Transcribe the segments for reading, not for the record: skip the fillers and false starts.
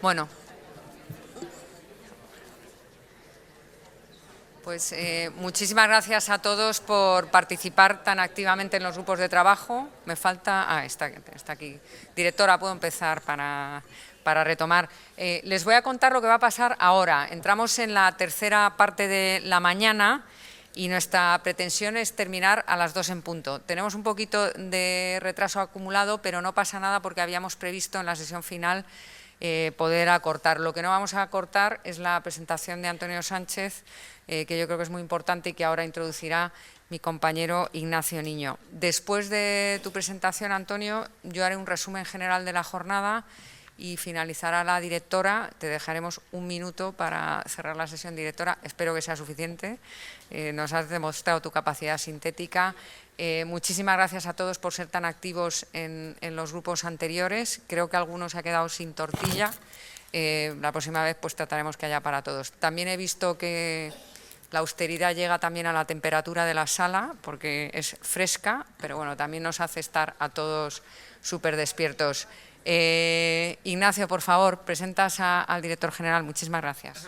Bueno, pues muchísimas gracias a todos por participar tan activamente en los grupos de trabajo. Me falta… está aquí. Directora, puedo empezar para retomar. Les voy a contar lo que va a pasar ahora. Entramos en la tercera parte de la mañana y nuestra pretensión es terminar a las 2 en punto. Tenemos un poquito de retraso acumulado, pero no pasa nada porque habíamos previsto en la sesión final poder acortar. Lo que no vamos a acortar es la presentación de Antonio Sánchez, que yo creo que es muy importante y que ahora introducirá mi compañero Ignacio Niño. Después de tu presentación, Antonio, yo haré un resumen general de la jornada y finalizará la directora. Te dejaremos un minuto para cerrar la sesión, directora. Espero que sea suficiente. Nos has demostrado tu capacidad sintética. Muchísimas gracias a todos por ser tan activos en los grupos anteriores. Creo que algunos se ha quedado sin tortilla. La próxima vez pues trataremos que haya para todos. También he visto que la austeridad llega también a la temperatura de la sala porque es fresca, pero bueno, también nos hace estar a todos súper despiertos. Ignacio, por favor, presentas al director general. Muchísimas gracias.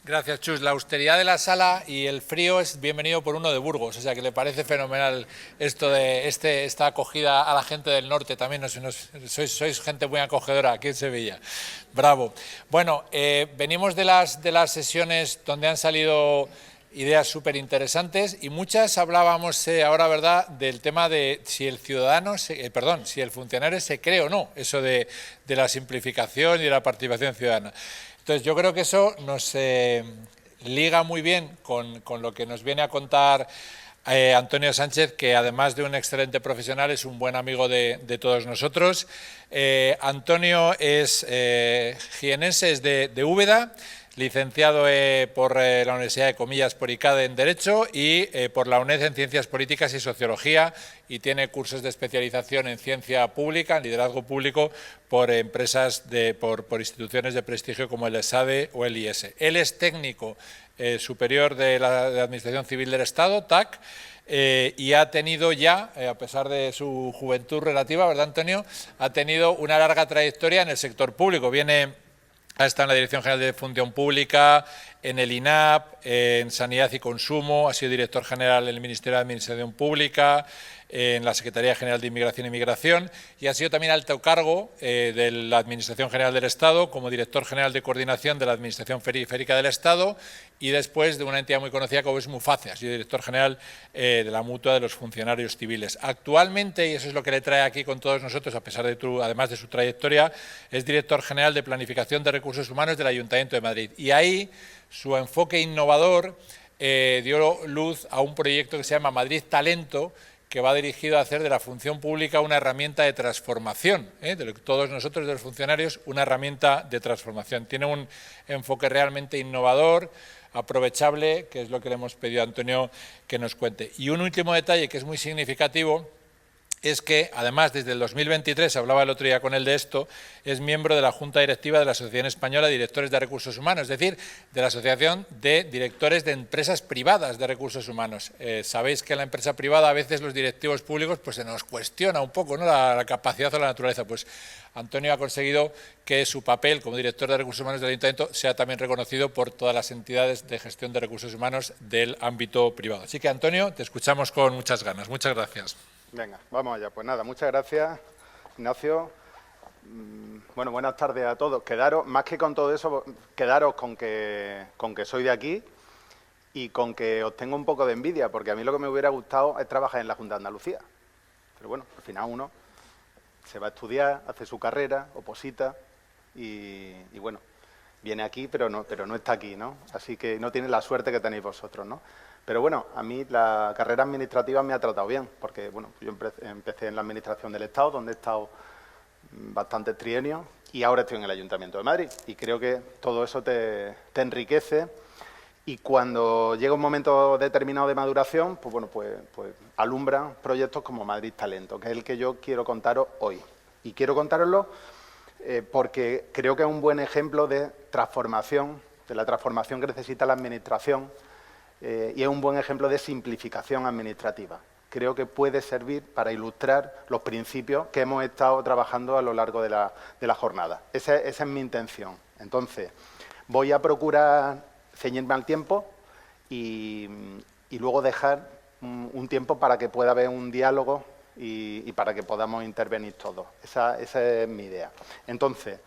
Gracias, Chus. La austeridad de la sala y el frío es bienvenido por uno de Burgos, o sea que le parece fenomenal esto de esta acogida a la gente del norte. También sois gente muy acogedora aquí en Sevilla. Bravo. Bueno, venimos de las sesiones donde han salido ideas súper interesantes y muchas hablábamos ahora, ¿verdad?, del tema de si el ciudadano, si el funcionario se cree o no, eso de la simplificación y de la participación ciudadana. Entonces, yo creo que eso nos liga muy bien con lo que nos viene a contar Antonio Sánchez, que además de un excelente profesional es un buen amigo de todos nosotros. Antonio es jienense, es de Úbeda, licenciado por la Universidad de Comillas por ICADE en Derecho y por la UNED en Ciencias Políticas y Sociología, y tiene cursos de especialización en ciencia pública, en liderazgo público, por empresas, por instituciones de prestigio como el ESADE o el IES. Él es técnico superior de la Administración Civil del Estado, TAC, y ha tenido ya, a pesar de su juventud relativa, ¿verdad, Antonio?, ha tenido una larga trayectoria en el sector público. Ha estado en la Dirección General de Función Pública, en el INAP, en Sanidad y Consumo, ha sido director general en el Ministerio de Administración Pública, en la Secretaría General de Inmigración y Migración, y ha sido también alto cargo de la Administración General del Estado como director general de coordinación de la Administración Periférica del Estado y después de una entidad muy conocida como es MUFACE, ha sido director general de la Mutua de los Funcionarios Civiles. Actualmente, y eso es lo que le trae aquí con todos nosotros, a pesar de además de su trayectoria, es director general de Planificación de Recursos Humanos del Ayuntamiento de Madrid. Y ahí su enfoque innovador dio luz a un proyecto que se llama Madrid Talento, que va dirigido a hacer de la función pública una herramienta de transformación, de todos nosotros, de los funcionarios, una herramienta de transformación. Tiene un enfoque realmente innovador, aprovechable, que es lo que le hemos pedido a Antonio que nos cuente. Y un último detalle que es muy significativo es que, además, desde el 2023, hablaba el otro día con él de esto, es miembro de la Junta Directiva de la Asociación Española de Directores de Recursos Humanos, es decir, de la Asociación de Directores de Empresas Privadas de Recursos Humanos. Sabéis que en la empresa privada a veces los directivos públicos pues se nos cuestiona un poco, ¿no?, la capacidad o la naturaleza. Pues Antonio ha conseguido que su papel como director de Recursos Humanos del Ayuntamiento sea también reconocido por todas las entidades de gestión de recursos humanos del ámbito privado. Así que, Antonio, te escuchamos con muchas ganas. Muchas gracias. Venga, vamos allá. Pues nada, muchas gracias, Ignacio. Bueno, buenas tardes a todos. Quedaros, más que con todo eso, quedaros con que soy de aquí y con que os tengo un poco de envidia, porque a mí lo que me hubiera gustado es trabajar en la Junta de Andalucía. Pero bueno, al final uno se va a estudiar, hace su carrera, oposita y bueno, viene aquí, pero no está aquí, ¿no? Así que no tiene la suerte que tenéis vosotros, ¿no? Pero bueno, a mí la carrera administrativa me ha tratado bien, porque bueno, yo empecé en la Administración del Estado, donde he estado bastantes trienios, y ahora estoy en el Ayuntamiento de Madrid. Y creo que todo eso te enriquece, y cuando llega un momento determinado de maduración, pues bueno, pues alumbran proyectos como Madrid Talento, que es el que yo quiero contaros hoy. Y quiero contároslo porque creo que es un buen ejemplo de transformación, de la transformación que necesita la Administración, y es un buen ejemplo de simplificación administrativa. creo que puede servir para ilustrar los principios que hemos estado trabajando a lo largo de la jornada. Esa es mi intención. Entonces, voy a procurar ceñirme al tiempo y luego dejar un tiempo para que pueda haber un diálogo y para que podamos intervenir todos. Esa es mi idea. Entonces,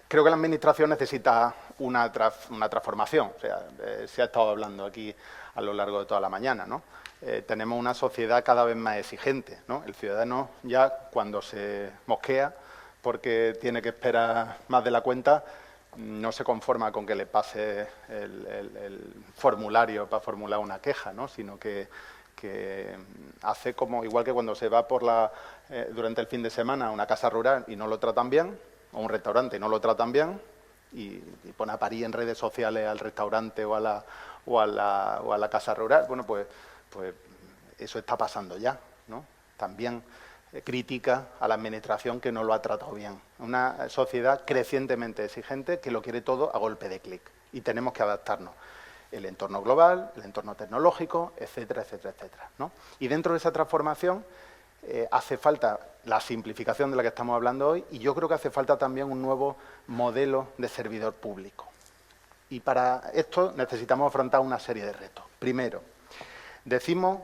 creo que la Administración necesita una transformación. O sea, se ha estado hablando aquí a lo largo de toda la mañana, ¿no? Tenemos una sociedad cada vez más exigente, ¿no? El ciudadano ya cuando se mosquea porque tiene que esperar más de la cuenta, no se conforma con que le pase el formulario para formular una queja, ¿no? Sino que hace como, igual que cuando se va durante el fin de semana a una casa rural y no lo tratan bien, o un restaurante y no lo tratan bien, y pone a parir en redes sociales al restaurante o a la casa rural, bueno, pues eso está pasando ya, ¿no? También crítica a la Administración que no lo ha tratado bien. Una sociedad crecientemente exigente que lo quiere todo a golpe de clic y tenemos que adaptarnos. El entorno global, el entorno tecnológico, etcétera, etcétera, etcétera, ¿no? Y dentro de esa transformación hace falta la simplificación de la que estamos hablando hoy y yo creo que hace falta también un nuevo modelo de servidor público. Y para esto necesitamos afrontar una serie de retos. Primero, decimos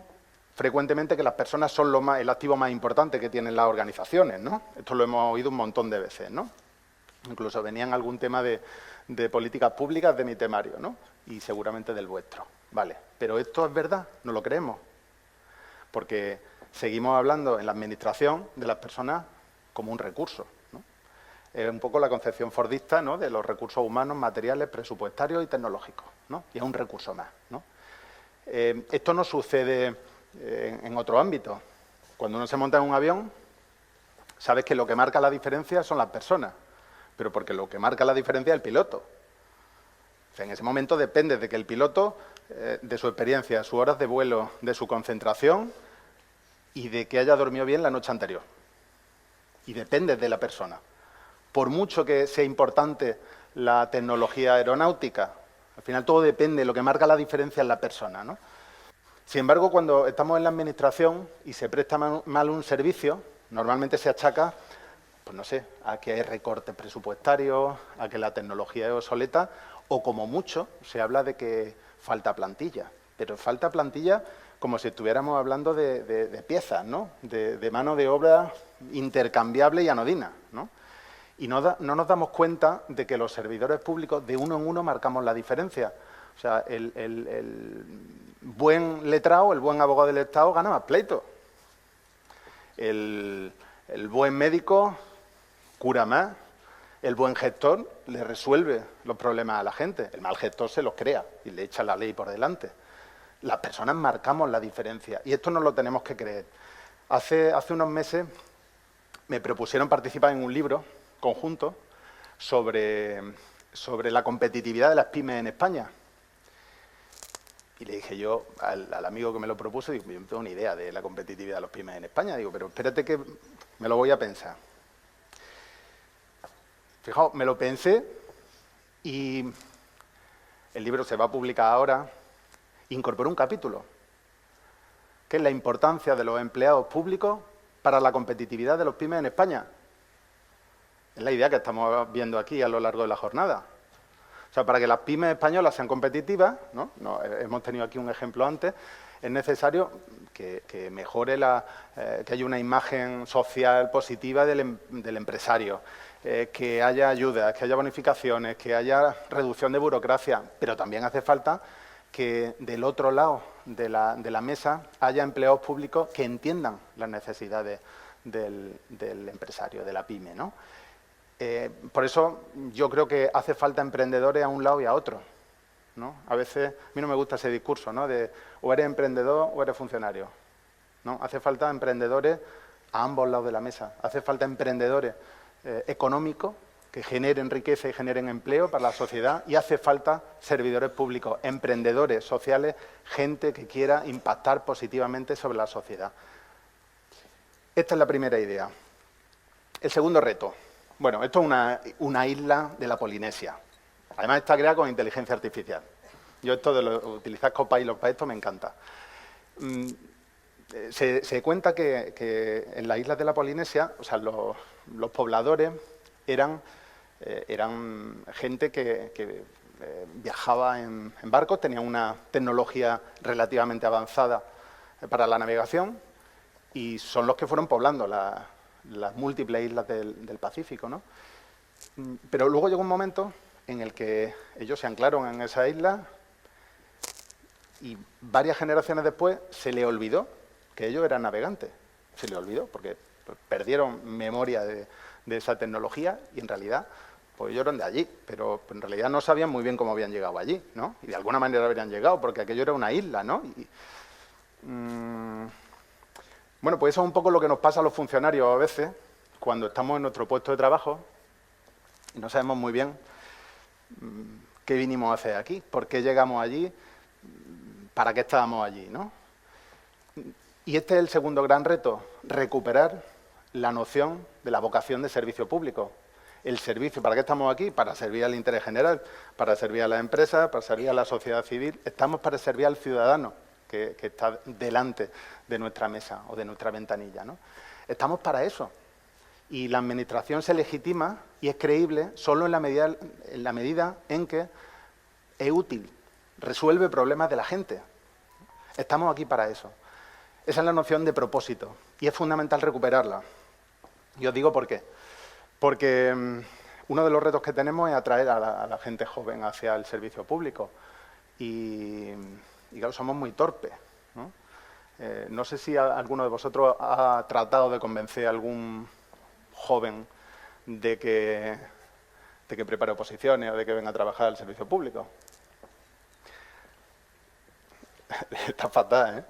frecuentemente que las personas son el activo más importante que tienen las organizaciones, ¿no? Esto lo hemos oído un montón de veces, ¿no? Incluso venía en algún tema de políticas públicas de mi temario, ¿no? Y seguramente del vuestro. Vale, pero ¿esto es verdad? ¿No lo creemos? Porque seguimos hablando en la Administración de las personas como un recurso, ¿no? Es un poco la concepción fordista, ¿no?, de los recursos humanos, materiales, presupuestarios y tecnológicos, ¿no? Y es un recurso más, ¿no? Esto no sucede en otro ámbito. Cuando uno se monta en un avión, sabes que lo que marca la diferencia son las personas, pero porque lo que marca la diferencia es el piloto. O sea, en ese momento depende de que el piloto, de su experiencia, sus horas de vuelo, de su concentración y de que haya dormido bien la noche anterior. Y depende de la persona. Por mucho que sea importante la tecnología aeronáutica, al final todo depende, lo que marca la diferencia es la persona, ¿no? Sin embargo, cuando estamos en la Administración y se presta mal un servicio, normalmente se achaca, pues no sé, a que hay recortes presupuestarios, a que la tecnología es obsoleta, o como mucho se habla de que falta plantilla. Pero falta plantilla como si estuviéramos hablando de piezas, ¿no? De mano de obra intercambiable y anodina, ¿no? Y no nos damos cuenta de que los servidores públicos de uno en uno marcamos la diferencia. O sea, el buen letrado, el buen abogado del Estado gana más pleitos. El buen médico cura más. El buen gestor le resuelve los problemas a la gente. El mal gestor se los crea y le echa la ley por delante. Las personas marcamos la diferencia y esto nos lo tenemos que creer. Hace unos meses me propusieron participar en un libro conjunto sobre la competitividad de las pymes en España. Y le dije yo al amigo que me lo propuso, digo, yo no tengo ni idea de la competitividad de las pymes en España. Digo, pero espérate que me lo voy a pensar. Fijaos, me lo pensé y el libro se va a publicar ahora. Incorporó un capítulo, que es la importancia de los empleados públicos para la competitividad de los pymes en España. Es la idea que estamos viendo aquí a lo largo de la jornada. O sea, para que las pymes españolas sean competitivas, ¿no? Hemos tenido aquí un ejemplo antes, es necesario que mejore que haya una imagen social positiva del empresario, que haya ayudas, que haya bonificaciones, que haya reducción de burocracia, pero también hace falta que del otro lado de la mesa haya empleados públicos que entiendan las necesidades del empresario, de la pyme, ¿no? Por eso yo creo que hace falta emprendedores a un lado y a otro, ¿no? A veces, a mí no me gusta ese discurso, ¿no?, de o eres emprendedor o eres funcionario, ¿no? Hace falta emprendedores a ambos lados de la mesa, hace falta emprendedores económicos que generen riqueza y generen empleo para la sociedad y hace falta servidores públicos, emprendedores sociales, gente que quiera impactar positivamente sobre la sociedad. Esta es la primera idea. El segundo reto. Bueno, esto es una isla de la Polinesia. Además está creada con inteligencia artificial. Yo esto de utilizar Copilot para esto me encanta. Se cuenta que en las islas de la Polinesia, o sea, los pobladores eran gente que viajaba en barcos, tenían una tecnología relativamente avanzada para la navegación y son los que fueron poblando las múltiples islas del Pacífico, ¿no? Pero luego llegó un momento en el que ellos se anclaron en esa isla y varias generaciones después se les olvidó que ellos eran navegantes. Se les olvidó porque perdieron memoria de esa tecnología y en realidad pues ellos eran de allí, pero en realidad no sabían muy bien cómo habían llegado allí, ¿no? Y de alguna manera habrían llegado porque aquello era una isla, ¿no? Bueno, pues eso es un poco lo que nos pasa a los funcionarios a veces cuando estamos en nuestro puesto de trabajo y no sabemos muy bien qué vinimos a hacer aquí, por qué llegamos allí, para qué estábamos allí, ¿no? Y este es el segundo gran reto, recuperar la noción de la vocación de servicio público. El servicio, ¿para qué estamos aquí? Para servir al interés general, para servir a las empresas, para servir a la sociedad civil. Estamos para servir al ciudadano que está delante de nuestra mesa o de nuestra ventanilla, ¿no? Estamos para eso. Y la administración se legitima y es creíble solo en la medida en que es útil, resuelve problemas de la gente. Estamos aquí para eso. Esa es la noción de propósito y es fundamental recuperarla. Y os digo por qué. Porque uno de los retos que tenemos es atraer a la gente joven hacia el servicio público. Y claro, somos muy torpes, ¿no? No sé si alguno de vosotros ha tratado de convencer a algún joven de que prepare oposiciones o de que venga a trabajar al servicio público. Está fatal, ¿eh?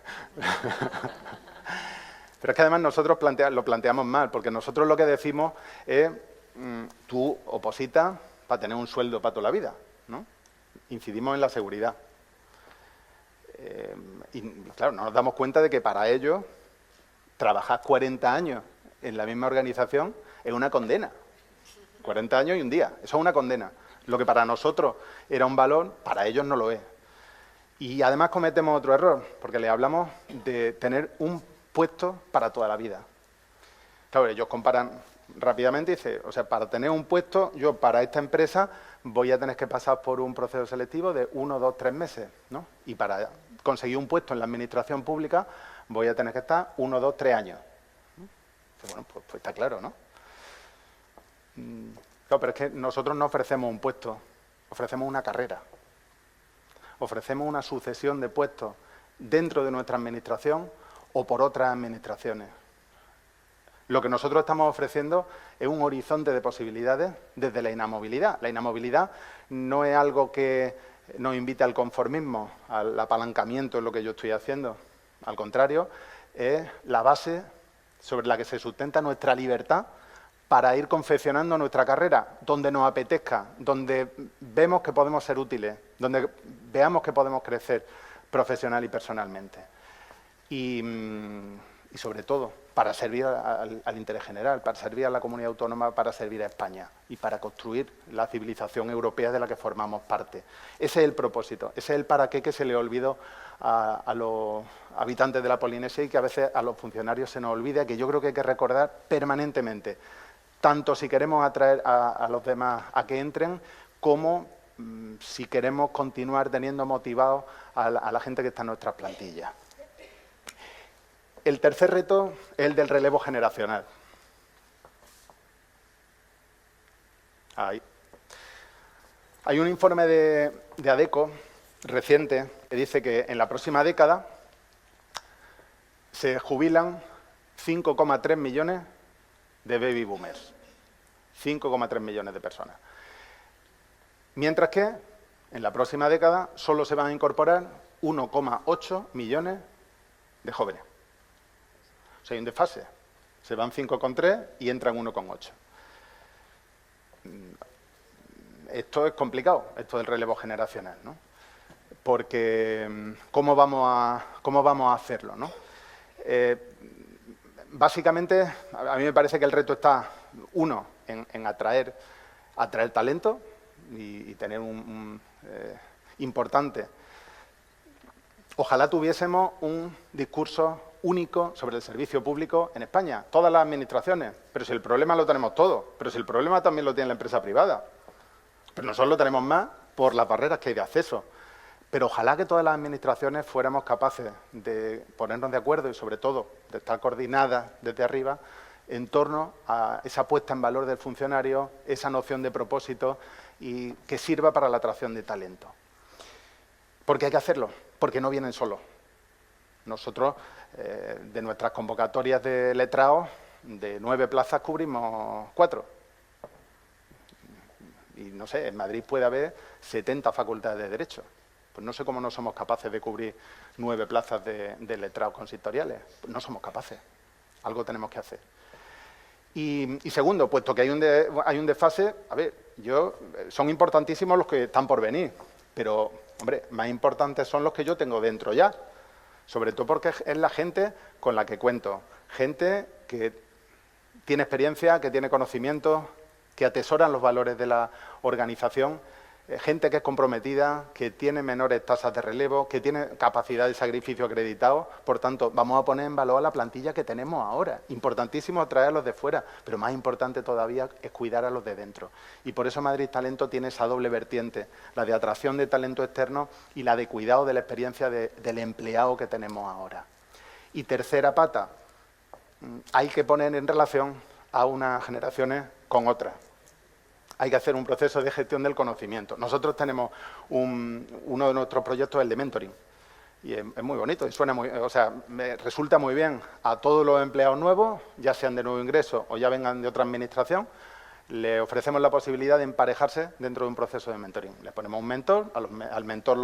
Pero es que además nosotros lo planteamos mal, porque nosotros lo que decimos es tú opositas para tener un sueldo para toda la vida, ¿no? Incidimos en la seguridad. Y claro, no nos damos cuenta de que para ellos trabajar 40 años en la misma organización es una condena. 40 años y un día, eso es una condena. Lo que para nosotros era un valor, para ellos no lo es. Y además cometemos otro error, porque le hablamos de tener un puesto para toda la vida. Claro, ellos comparan rápidamente y dicen, o sea, para tener un puesto, yo para esta empresa voy a tener que pasar por un proceso selectivo de 1, 2, 3 meses, ¿no? Y para conseguir un puesto en la administración pública voy a tener que estar 1, 2, 3 años. Bueno, pues está claro, ¿no? Claro, pero es que nosotros no ofrecemos un puesto, ofrecemos una carrera. Ofrecemos una sucesión de puestos dentro de nuestra administración o por otras administraciones. Lo que nosotros estamos ofreciendo es un horizonte de posibilidades desde la inamovilidad. La inamovilidad no es algo que nos invite al conformismo, al apalancamiento en lo que yo estoy haciendo. Al contrario, es la base sobre la que se sustenta nuestra libertad para ir confeccionando nuestra carrera donde nos apetezca, donde vemos que podemos ser útiles, donde veamos que podemos crecer profesional y personalmente. Y sobre todo, para servir al interés general, para servir a la comunidad autónoma, para servir a España y para construir la civilización europea de la que formamos parte. Ese es el propósito, ese es el para qué que se le olvidó a los habitantes de la Polinesia y que a veces a los funcionarios se nos olvida, que yo creo que hay que recordar permanentemente, tanto si queremos atraer a los demás a que entren, como si queremos continuar teniendo motivados a la gente que está en nuestras plantillas. El tercer reto es el del relevo generacional. Ahí. Hay un informe de ADECO reciente que dice que en la próxima década se jubilan 5,3 millones de baby boomers. 5,3 millones de personas. Mientras que en la próxima década solo se van a incorporar 1,8 millones de jóvenes. O sea, hay un desfase. Se van 5,3 y entran 1,8. Esto es complicado, esto del relevo generacional, ¿no? Porque ¿cómo vamos a hacerlo, ¿no? Básicamente, a mí me parece que el reto está, uno, en atraer talento y tener un importante Ojalá tuviésemos un discurso único sobre el servicio público en España, todas las administraciones, pero si el problema lo tenemos todos, pero si el problema también lo tiene la empresa privada, pero nosotros lo tenemos más por las barreras que hay de acceso. Pero ojalá que todas las administraciones fuéramos capaces de ponernos de acuerdo y, sobre todo, de estar coordinadas desde arriba en torno a esa puesta en valor del funcionario, esa noción de propósito y que sirva para la atracción de talento. Porque hay que hacerlo, porque no vienen solos. Nosotros, de nuestras convocatorias de letrados, de 9 plazas cubrimos 4. Y no sé, en Madrid puede haber 70 facultades de Derecho. Pues no sé cómo no somos capaces de cubrir 9 plazas de letrados consistoriales. Pues no somos capaces. Algo tenemos que hacer. Y segundo, puesto que hay un desfase, a ver, son importantísimos los que están por venir, pero, hombre, más importantes son los que yo tengo dentro ya. Sobre todo porque es la gente con la que cuento. Gente que tiene experiencia, que tiene conocimiento, que atesoran los valores de la organización, gente que es comprometida, que tiene menores tasas de relevo, que tiene capacidad de sacrificio acreditado. Por tanto, vamos a poner en valor a la plantilla que tenemos ahora. Importantísimo atraer a los de fuera, pero más importante todavía es cuidar a los de dentro. Y por eso Madrid Talento tiene esa doble vertiente, la de atracción de talento externo y la de cuidado de la experiencia del empleado que tenemos ahora. Y tercera pata, hay que poner en relación a unas generaciones con otras. Hay que hacer un proceso de gestión del conocimiento. Nosotros tenemos uno de nuestros proyectos, el de mentoring, y es muy bonito y suena me resulta muy bien a todos los empleados nuevos, ya sean de nuevo ingreso o ya vengan de otra administración. Le ofrecemos la posibilidad de emparejarse dentro de un proceso de mentoring. Le ponemos un mentor, al mentor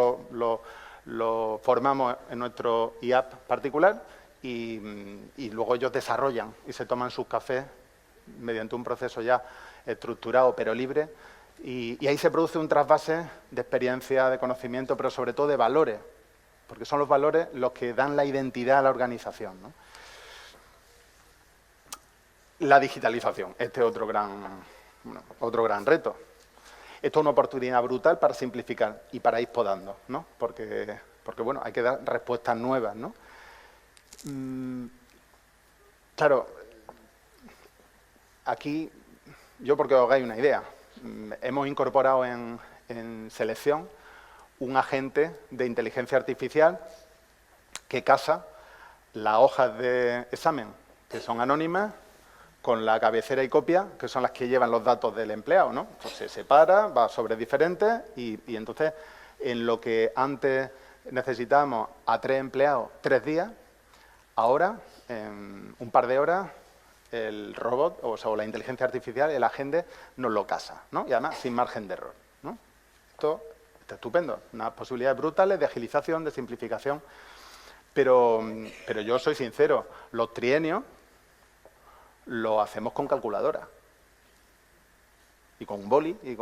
lo formamos en nuestro IAP particular y luego ellos desarrollan y se toman sus cafés mediante un proceso ya estructurado pero libre, y ahí se produce un trasvase de experiencia, de conocimiento, pero sobre todo de valores, porque son los valores los que dan la identidad a la organización, ¿no? La digitalización, este es otro gran reto. Esto es una oportunidad brutal para simplificar y para ir podando, ¿no? Porque bueno, hay que dar respuestas nuevas, ¿no? Claro, aquí, yo porque os hagáis una idea, hemos incorporado en selección un agente de inteligencia artificial que casa las hojas de examen, que son anónimas, con la cabecera y copia, que son las que llevan los datos del empleado, ¿no? Pues se separa, va sobre diferentes y entonces, en lo que antes necesitábamos a 3 empleados 3 días, ahora, en un par de horas, el robot, o la inteligencia artificial, el agente, nos lo casa, ¿no? Y además sin margen de error, ¿no? Esto está estupendo, unas posibilidades brutales de agilización, de simplificación, pero yo soy sincero, los trienios lo hacemos con calculadora y con un boli y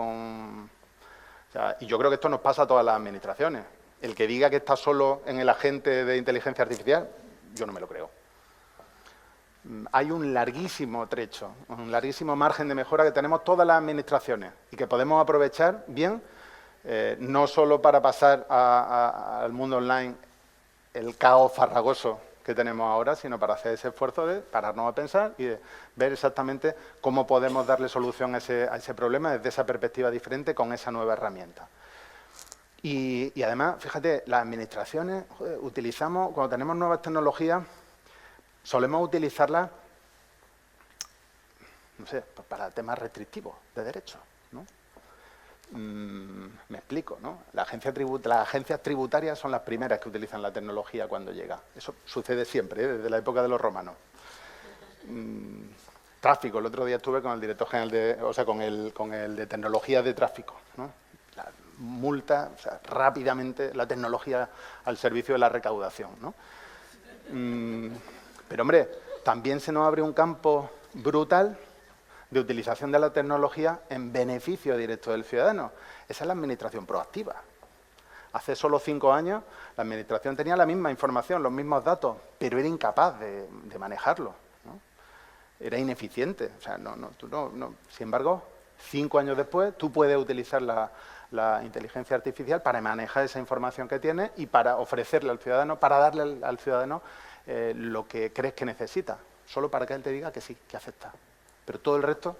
yo creo que esto nos pasa a todas las administraciones. El que diga que está solo en el agente de inteligencia artificial, yo no me lo creo. Hay un larguísimo trecho, un larguísimo margen de mejora que tenemos todas las administraciones y que podemos aprovechar bien, no solo para pasar al mundo online el caos farragoso que tenemos ahora, sino para hacer ese esfuerzo de pararnos a pensar y de ver exactamente cómo podemos darle solución a ese problema desde esa perspectiva diferente con esa nueva herramienta. Y además, fíjate, las administraciones utilizamos, cuando tenemos nuevas tecnologías, solemos utilizarlas, no sé, para temas restrictivos de derecho, ¿no? Me explico, ¿no? Las agencias tributarias son las primeras que utilizan la tecnología cuando llega. Eso sucede siempre, desde la época de los romanos. Tráfico, el otro día estuve con el director general con el de tecnología de tráfico, ¿no? La multa, rápidamente la tecnología al servicio de la recaudación, ¿no? Pero, hombre, también se nos abre un campo brutal de utilización de la tecnología en beneficio directo del ciudadano. Esa es la administración proactiva. Hace solo 5 años la administración tenía la misma información, los mismos datos, pero era incapaz de manejarlo, ¿no? Era ineficiente. O sea, Sin embargo, 5 años después, tú puedes utilizar la la inteligencia artificial para manejar esa información que tiene y para ofrecerle al ciudadano, para darle al ciudadano lo que crees que necesita, solo para que él te diga que sí, que acepta. Pero todo el resto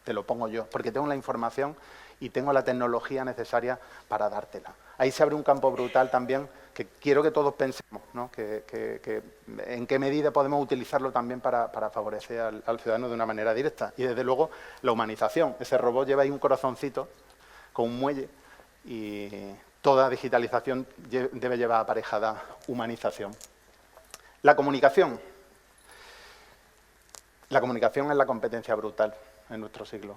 te lo pongo yo, porque tengo la información y tengo la tecnología necesaria para dártela. Ahí se abre un campo brutal también que quiero que todos pensemos, ¿no? Que en qué medida podemos utilizarlo también para favorecer al ciudadano de una manera directa. Y desde luego la humanización. Ese robot lleva ahí un corazoncito con un muelle y toda digitalización debe llevar aparejada humanización. La comunicación. La comunicación es la competencia brutal en nuestro siglo.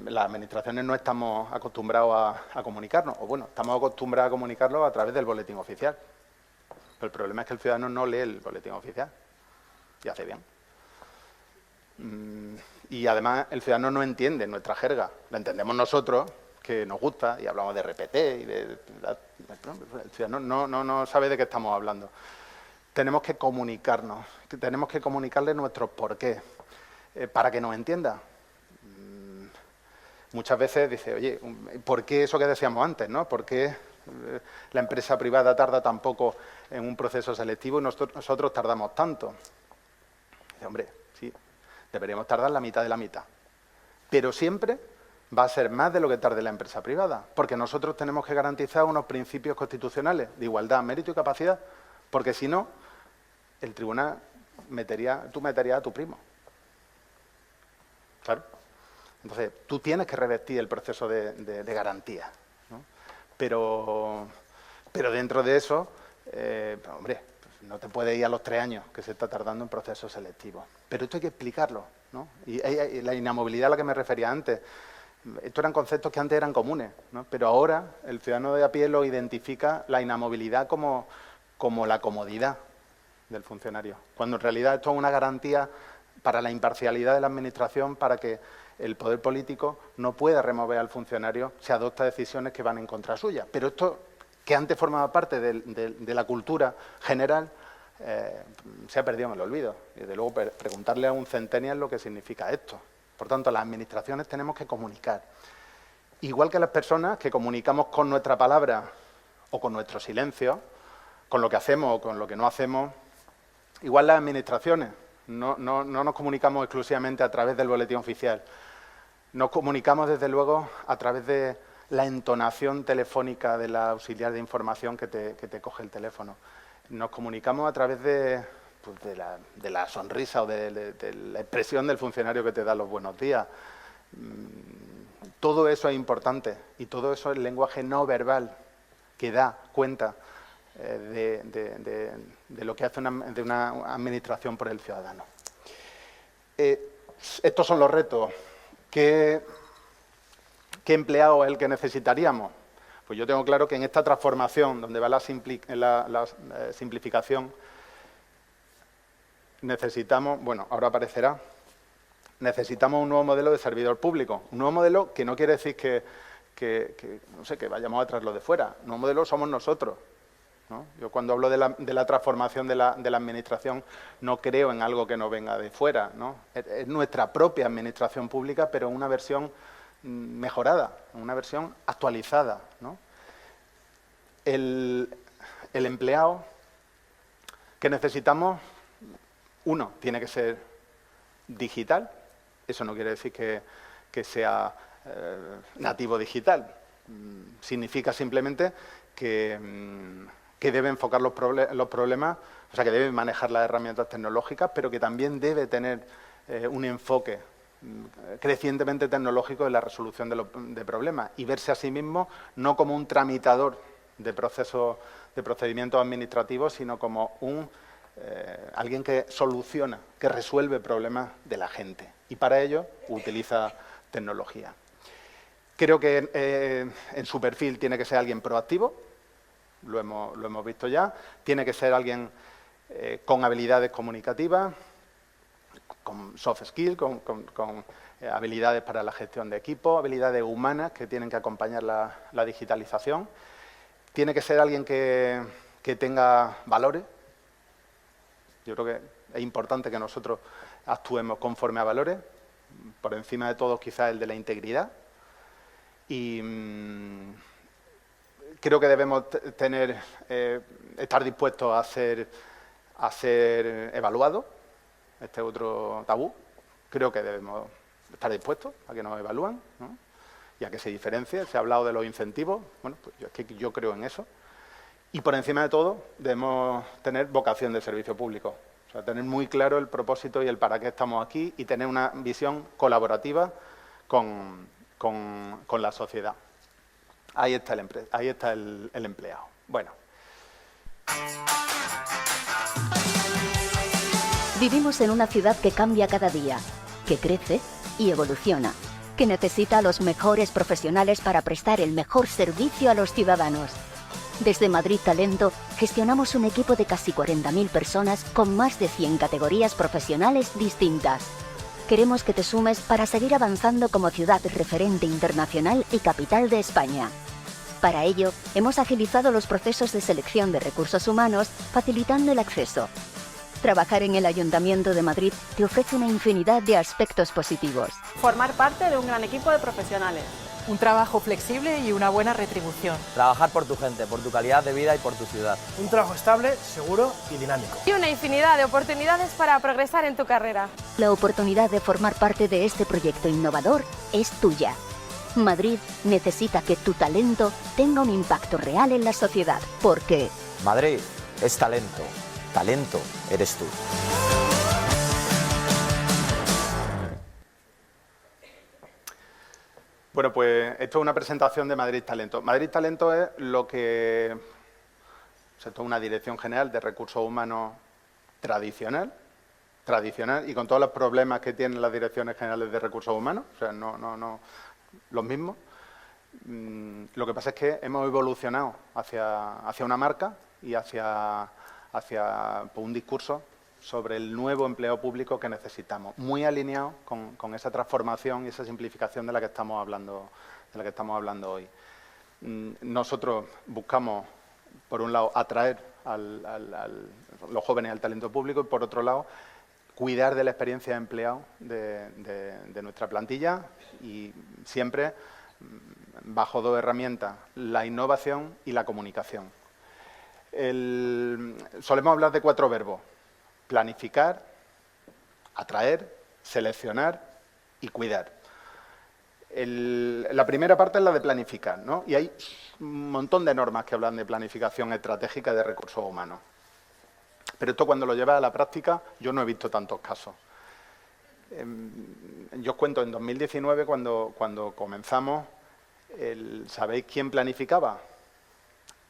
Las administraciones no estamos acostumbrados a comunicarnos, o bueno, estamos acostumbrados a comunicarlo a través del boletín oficial. Pero el problema es que el ciudadano no lee el boletín oficial, y hace bien. Y además el ciudadano no entiende nuestra jerga, la entendemos nosotros, que nos gusta, y hablamos de RPT, el ciudadano no sabe de qué estamos hablando. Tenemos que comunicarnos, tenemos que comunicarle nuestros porqués, para que nos entienda. Muchas veces dice, oye, ¿por qué eso que decíamos antes, ¿no? ¿Por qué la empresa privada tarda tan poco en un proceso selectivo y nosotros tardamos tanto? Dice, hombre, sí, deberíamos tardar la mitad de la mitad. Pero siempre va a ser más de lo que tarde la empresa privada, porque nosotros tenemos que garantizar unos principios constitucionales de igualdad, mérito y capacidad, porque si no, el tribunal tú meterías a tu primo. Claro. Entonces, tú tienes que revertir el proceso de garantía, ¿no? Pero dentro de eso, hombre, pues no te puedes ir a los 3 años que se está tardando en procesos selectivos. Pero esto hay que explicarlo, ¿no? Y la inamovilidad a la que me refería antes, estos eran conceptos que antes eran comunes, ¿no? Pero ahora el ciudadano de a pie lo identifica la inamovilidad como la comodidad del funcionario, cuando en realidad esto es una garantía para la imparcialidad de la administración, para que el poder político no pueda remover al funcionario si adopta decisiones que van en contra suya. Pero esto, que antes formaba parte de la cultura general, se ha perdido en el olvido. Y desde luego preguntarle a un centennial lo que significa esto. Por tanto, las administraciones tenemos que comunicar. Igual que las personas que comunicamos con nuestra palabra o con nuestro silencio, con lo que hacemos o con lo que no hacemos, igual las administraciones. No nos comunicamos exclusivamente a través del boletín oficial. Nos comunicamos, desde luego, a través de la entonación telefónica de la auxiliar de información que te coge el teléfono. Nos comunicamos a través de la sonrisa o de la expresión del funcionario que te da los buenos días. Todo eso es importante y todo eso es lenguaje no verbal que da cuenta de lo que hace una administración por el ciudadano. Estos son los retos. ¿Qué empleado es el que necesitaríamos? Pues yo tengo claro que en esta transformación, donde va la simplificación, necesitamos, bueno, ahora aparecerá, necesitamos un nuevo modelo de servidor público. Un nuevo modelo que no quiere decir que vayamos a traerlo de fuera. Un nuevo modelo somos nosotros, ¿no? Yo cuando hablo de la transformación de la administración no creo en algo que no venga de fuera, ¿no? Es nuestra propia administración pública, pero en una versión mejorada, en una versión actualizada, ¿no? El empleado que necesitamos, uno, tiene que ser digital. Eso no quiere decir que sea nativo digital. Significa simplemente que debe enfocar los problemas, o sea, que debe manejar las herramientas tecnológicas, pero que también debe tener un enfoque crecientemente tecnológico en la resolución de problemas y verse a sí mismo no como un tramitador de procedimientos administrativos, sino como alguien que soluciona, que resuelve problemas de la gente. Y para ello utiliza tecnología. Creo que en su perfil tiene que ser alguien proactivo, lo hemos visto ya. Tiene que ser alguien con habilidades comunicativas, con soft skills, con habilidades para la gestión de equipo, habilidades humanas que tienen que acompañar la digitalización. Tiene que ser alguien que tenga valores. Yo creo que es importante que nosotros actuemos conforme a valores, por encima de todo quizás el de la integridad. y creo que debemos estar dispuestos a ser evaluados. Este otro tabú. Creo que debemos estar dispuestos a que nos evalúen, ¿no? Y a que se diferencie. Se ha hablado de los incentivos. Bueno, pues yo creo en eso. Y por encima de todo, debemos tener vocación de servicio público. O sea, tener muy claro el propósito y el para qué estamos aquí y tener una visión colaborativa con la sociedad. Ahí está el empleado. Bueno. Vivimos en una ciudad que cambia cada día, que crece y evoluciona, que necesita a los mejores profesionales para prestar el mejor servicio a los ciudadanos. Desde Madrid Talento gestionamos un equipo de casi 40.000 personas con más de 100 categorías profesionales distintas. Queremos que te sumes para seguir avanzando como ciudad referente internacional y capital de España. Para ello, hemos agilizado los procesos de selección de recursos humanos, facilitando el acceso. Trabajar en el Ayuntamiento de Madrid te ofrece una infinidad de aspectos positivos. Formar parte de un gran equipo de profesionales. Un trabajo flexible y una buena retribución. Trabajar por tu gente, por tu calidad de vida y por tu ciudad. Un trabajo estable, seguro y dinámico. Y una infinidad de oportunidades para progresar en tu carrera. La oportunidad de formar parte de este proyecto innovador es tuya. Madrid necesita que tu talento tenga un impacto real en la sociedad, porque Madrid es talento. Talento eres tú. Bueno, pues esto es una presentación de Madrid Talento. Madrid Talento es lo que... O sea, esto es una dirección general de recursos humanos tradicional y con todos los problemas que tienen las direcciones generales de recursos humanos, o sea, no los mismos. Lo que pasa es que hemos evolucionado hacia una marca y hacia pues, un discurso sobre el nuevo empleo público que necesitamos, muy alineado con esa transformación y esa simplificación de la que estamos hablando hoy. Nosotros buscamos, por un lado, atraer los jóvenes al talento público y, por otro lado, cuidar de la experiencia de empleado de nuestra plantilla y siempre bajo dos herramientas, la innovación y la comunicación. Solemos hablar de 4 verbos: planificar, atraer, seleccionar y cuidar. La primera parte es la de planificar, ¿no? Y hay un montón de normas que hablan de planificación estratégica de recursos humanos. Pero esto, cuando lo llevas a la práctica, yo no he visto tantos casos. Yo os cuento, en 2019, cuando comenzamos, ¿sabéis quién planificaba?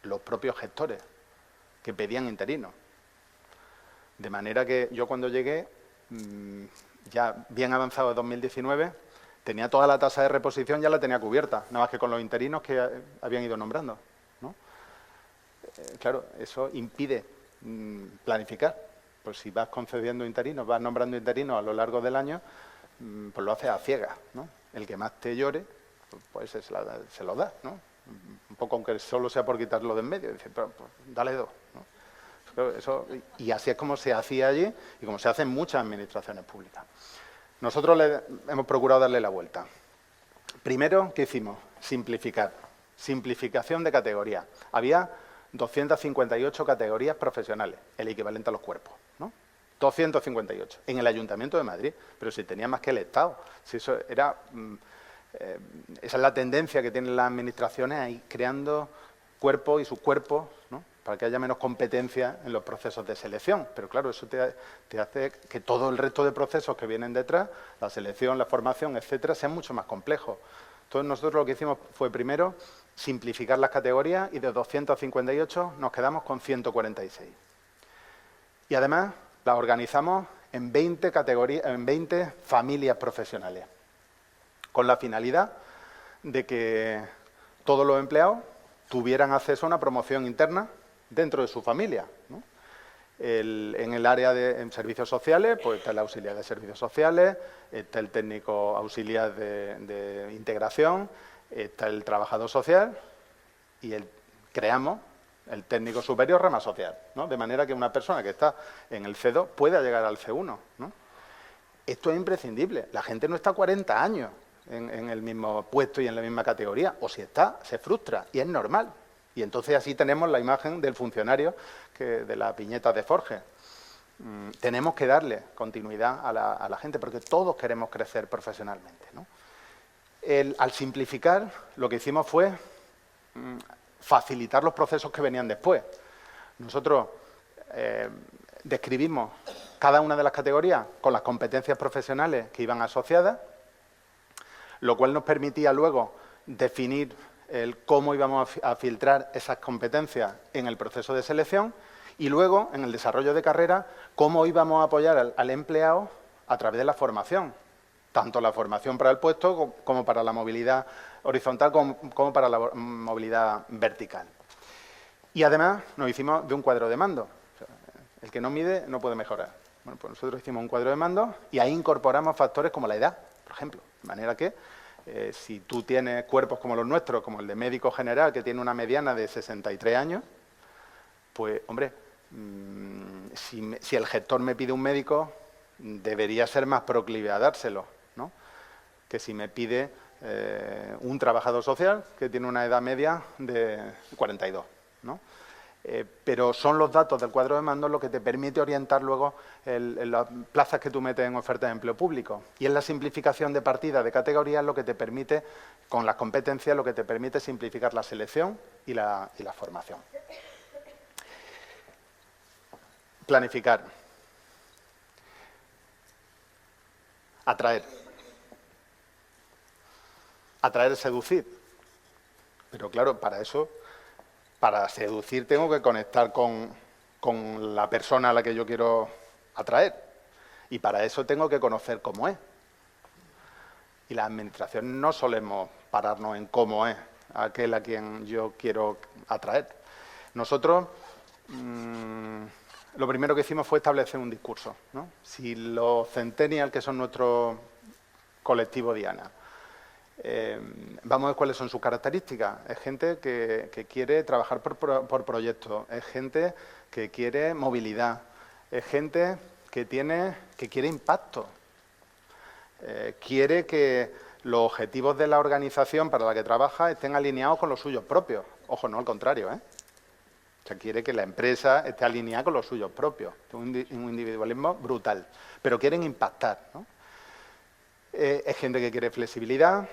Los propios gestores, que pedían interinos. De manera que yo, cuando llegué, ya bien avanzado en 2019, tenía toda la tasa de reposición, ya la tenía cubierta, nada más que con los interinos que habían ido nombrando, ¿no? Claro, eso impide planificar. Pues si vas concediendo interinos, vas nombrando interinos a lo largo del año, pues lo haces a ciegas, ¿no? El que más te llore, pues se lo da, ¿no? Un poco, aunque solo sea por quitarlo de en medio, dice, pero pues, dale 2, ¿no? Eso, y así es como se hacía allí y como se hace en muchas administraciones públicas. Nosotros hemos procurado darle la vuelta. Primero, ¿qué hicimos? Simplificar. Simplificación de categorías. Había 258 categorías profesionales, el equivalente a los cuerpos, ¿no? 258 en el Ayuntamiento de Madrid, pero si tenía más que el Estado. Si eso era, esa es la tendencia que tienen las administraciones, a ir creando cuerpos y subcuerpos, ¿no? Para que haya menos competencia en los procesos de selección. Pero claro, eso te hace que todo el resto de procesos que vienen detrás, la selección, la formación, etcétera, sean mucho más complejos. Entonces, nosotros lo que hicimos fue, primero, simplificar las categorías, y de 258 nos quedamos con 146. Y además las organizamos en 20 categorías, en 20 familias profesionales, con la finalidad de que todos los empleados tuvieran acceso a una promoción interna dentro de su familia, ¿no? En el área de servicios sociales, pues está el auxiliar de servicios sociales, está el técnico auxiliar de integración, está el trabajador social y creamos el técnico superior rama social, ¿no? De manera que una persona que está en el C2 pueda llegar al C1, ¿no? Esto es imprescindible. La gente no está 40 años en el mismo puesto y en la misma categoría, o si está, se frustra, y es normal. Y entonces así tenemos la imagen del funcionario de las viñetas de Forge. Tenemos que darle continuidad a la gente, porque todos queremos crecer profesionalmente, ¿no? Al simplificar, lo que hicimos fue facilitar los procesos que venían después. Nosotros describimos cada una de las categorías con las competencias profesionales que iban asociadas, lo cual nos permitía luego definir cómo íbamos a filtrar esas competencias en el proceso de selección y luego, en el desarrollo de carrera, cómo íbamos a apoyar al empleado a través de la formación, tanto la formación para el puesto como para la movilidad horizontal como para la movilidad vertical. Y además nos hicimos de un cuadro de mando. O sea, el que no mide no puede mejorar. Bueno, pues nosotros hicimos un cuadro de mando y ahí incorporamos factores como la edad, por ejemplo. De manera que si tú tienes cuerpos como los nuestros, como el de médico general, que tiene una mediana de 63 años, pues, hombre, si el gestor me pide un médico, debería ser más proclive a dárselo, ¿no? Que si me pide un trabajador social que tiene una edad media de 42, ¿no? Pero son los datos del cuadro de mando lo que te permite orientar luego las plazas que tú metes en oferta de empleo público. Y es la simplificación de partida de categorías lo que te permite, con las competencias, lo que te permite simplificar la selección y la formación. Planificar. Atraer. Atraer es seducir. Pero claro, para seducir tengo que conectar con la persona a la que yo quiero atraer. Y para eso tengo que conocer cómo es. Y la administración no solemos pararnos en cómo es aquel a quien yo quiero atraer. Nosotros lo primero que hicimos fue establecer un discurso, ¿no? Si los centennials, que son nuestro colectivo diana, vamos a ver cuáles son sus características. Es gente que quiere trabajar por proyectos, es gente que quiere movilidad, es gente que quiere impacto, quiere que los objetivos de la organización para la que trabaja estén alineados con los suyos propios. Ojo, no al contrario, ¿eh? O sea, quiere que la empresa esté alineada con los suyos propios. Un individualismo brutal. Pero quieren impactar, ¿no? Es gente que quiere flexibilidad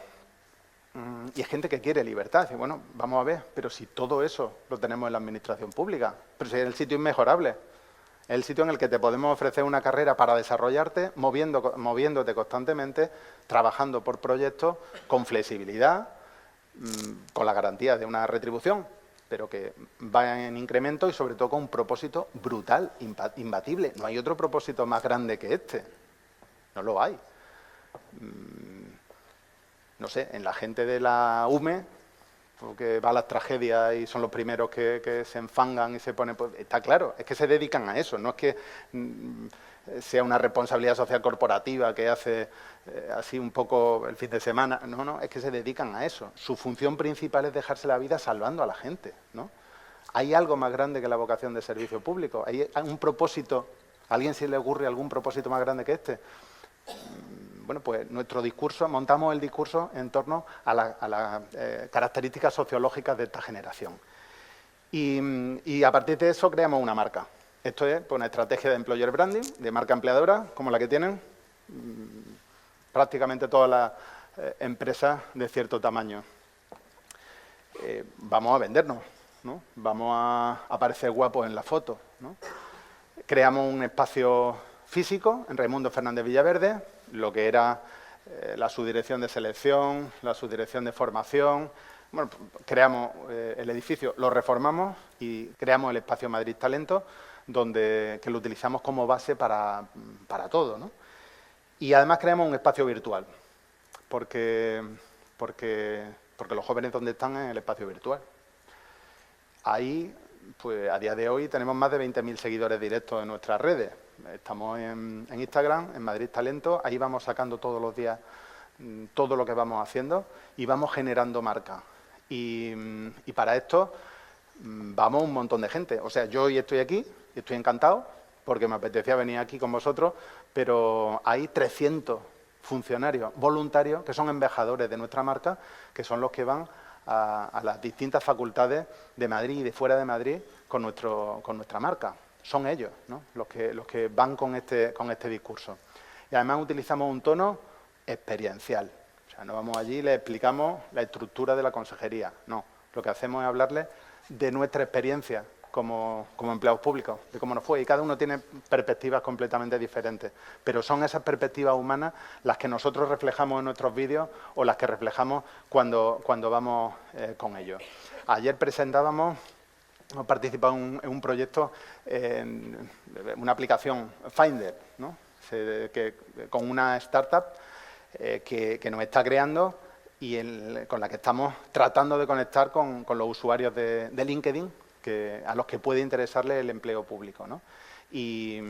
y es gente que quiere libertad. Dice, bueno, vamos a ver, pero si todo eso lo tenemos en la administración pública, pero si es el sitio inmejorable, es el sitio en el que te podemos ofrecer una carrera para desarrollarte, moviéndote constantemente, trabajando por proyectos, con flexibilidad, con la garantía de una retribución, pero que va en incremento y sobre todo con un propósito brutal, imbatible. No hay otro propósito más grande que este. No lo hay. No sé, en la gente de la UME, porque va a las tragedias y son los primeros que se enfangan y se ponen... Pues, está claro, es que se dedican a eso, no es que sea una responsabilidad social corporativa que hace así un poco el fin de semana. No, no, es que se dedican a eso. Su función principal es dejarse la vida salvando a la gente, ¿no? ¿Hay algo más grande que la vocación de servicio público? ¿Hay un propósito? ¿A alguien se le ocurre algún propósito más grande que este? Bueno, pues nuestro discurso, montamos el discurso en torno a las características sociológicas de esta generación. Y a partir de eso creamos una marca. Esto es pues, una estrategia de employer branding, de marca empleadora, como la que tienen prácticamente todas las empresas de cierto tamaño. Vamos a vendernos, ¿no? Vamos a aparecer guapos en la foto, ¿no? Creamos un espacio físico en Raimundo Fernández Villaverde, lo que era la subdirección de selección, la subdirección de formación. Bueno, creamos el edificio, lo reformamos y creamos el espacio Madrid Talento, que lo utilizamos como base para todo, ¿no? Y además creamos un espacio virtual, porque los jóvenes donde están en el espacio virtual. Ahí, pues a día de hoy tenemos más de 20.000 seguidores directos en nuestras redes. Estamos en Instagram, en Madrid Talento, ahí vamos sacando todos los días todo lo que vamos haciendo y vamos generando marca. Y para esto vamos un montón de gente. O sea, yo hoy estoy aquí, estoy encantado, porque me apetecía venir aquí con vosotros, pero hay 300 funcionarios voluntarios que son embajadores de nuestra marca, que son los que van a las distintas facultades de Madrid y de fuera de Madrid con nuestra marca. Son ellos, ¿no?, los que van con este discurso. Y además utilizamos un tono experiencial. O sea, no vamos allí y les explicamos la estructura de la consejería. No, lo que hacemos es hablarles de nuestra experiencia como empleados públicos, de cómo nos fue. Y cada uno tiene perspectivas completamente diferentes. Pero son esas perspectivas humanas las que nosotros reflejamos en nuestros vídeos o las que reflejamos cuando vamos con ellos. Ayer presentábamos... Hemos participado en un proyecto, en una aplicación Finder, ¿no?, con una startup que nos está creando y con la que estamos tratando de conectar con los usuarios de LinkedIn, a los que puede interesarles el empleo público, ¿no? Y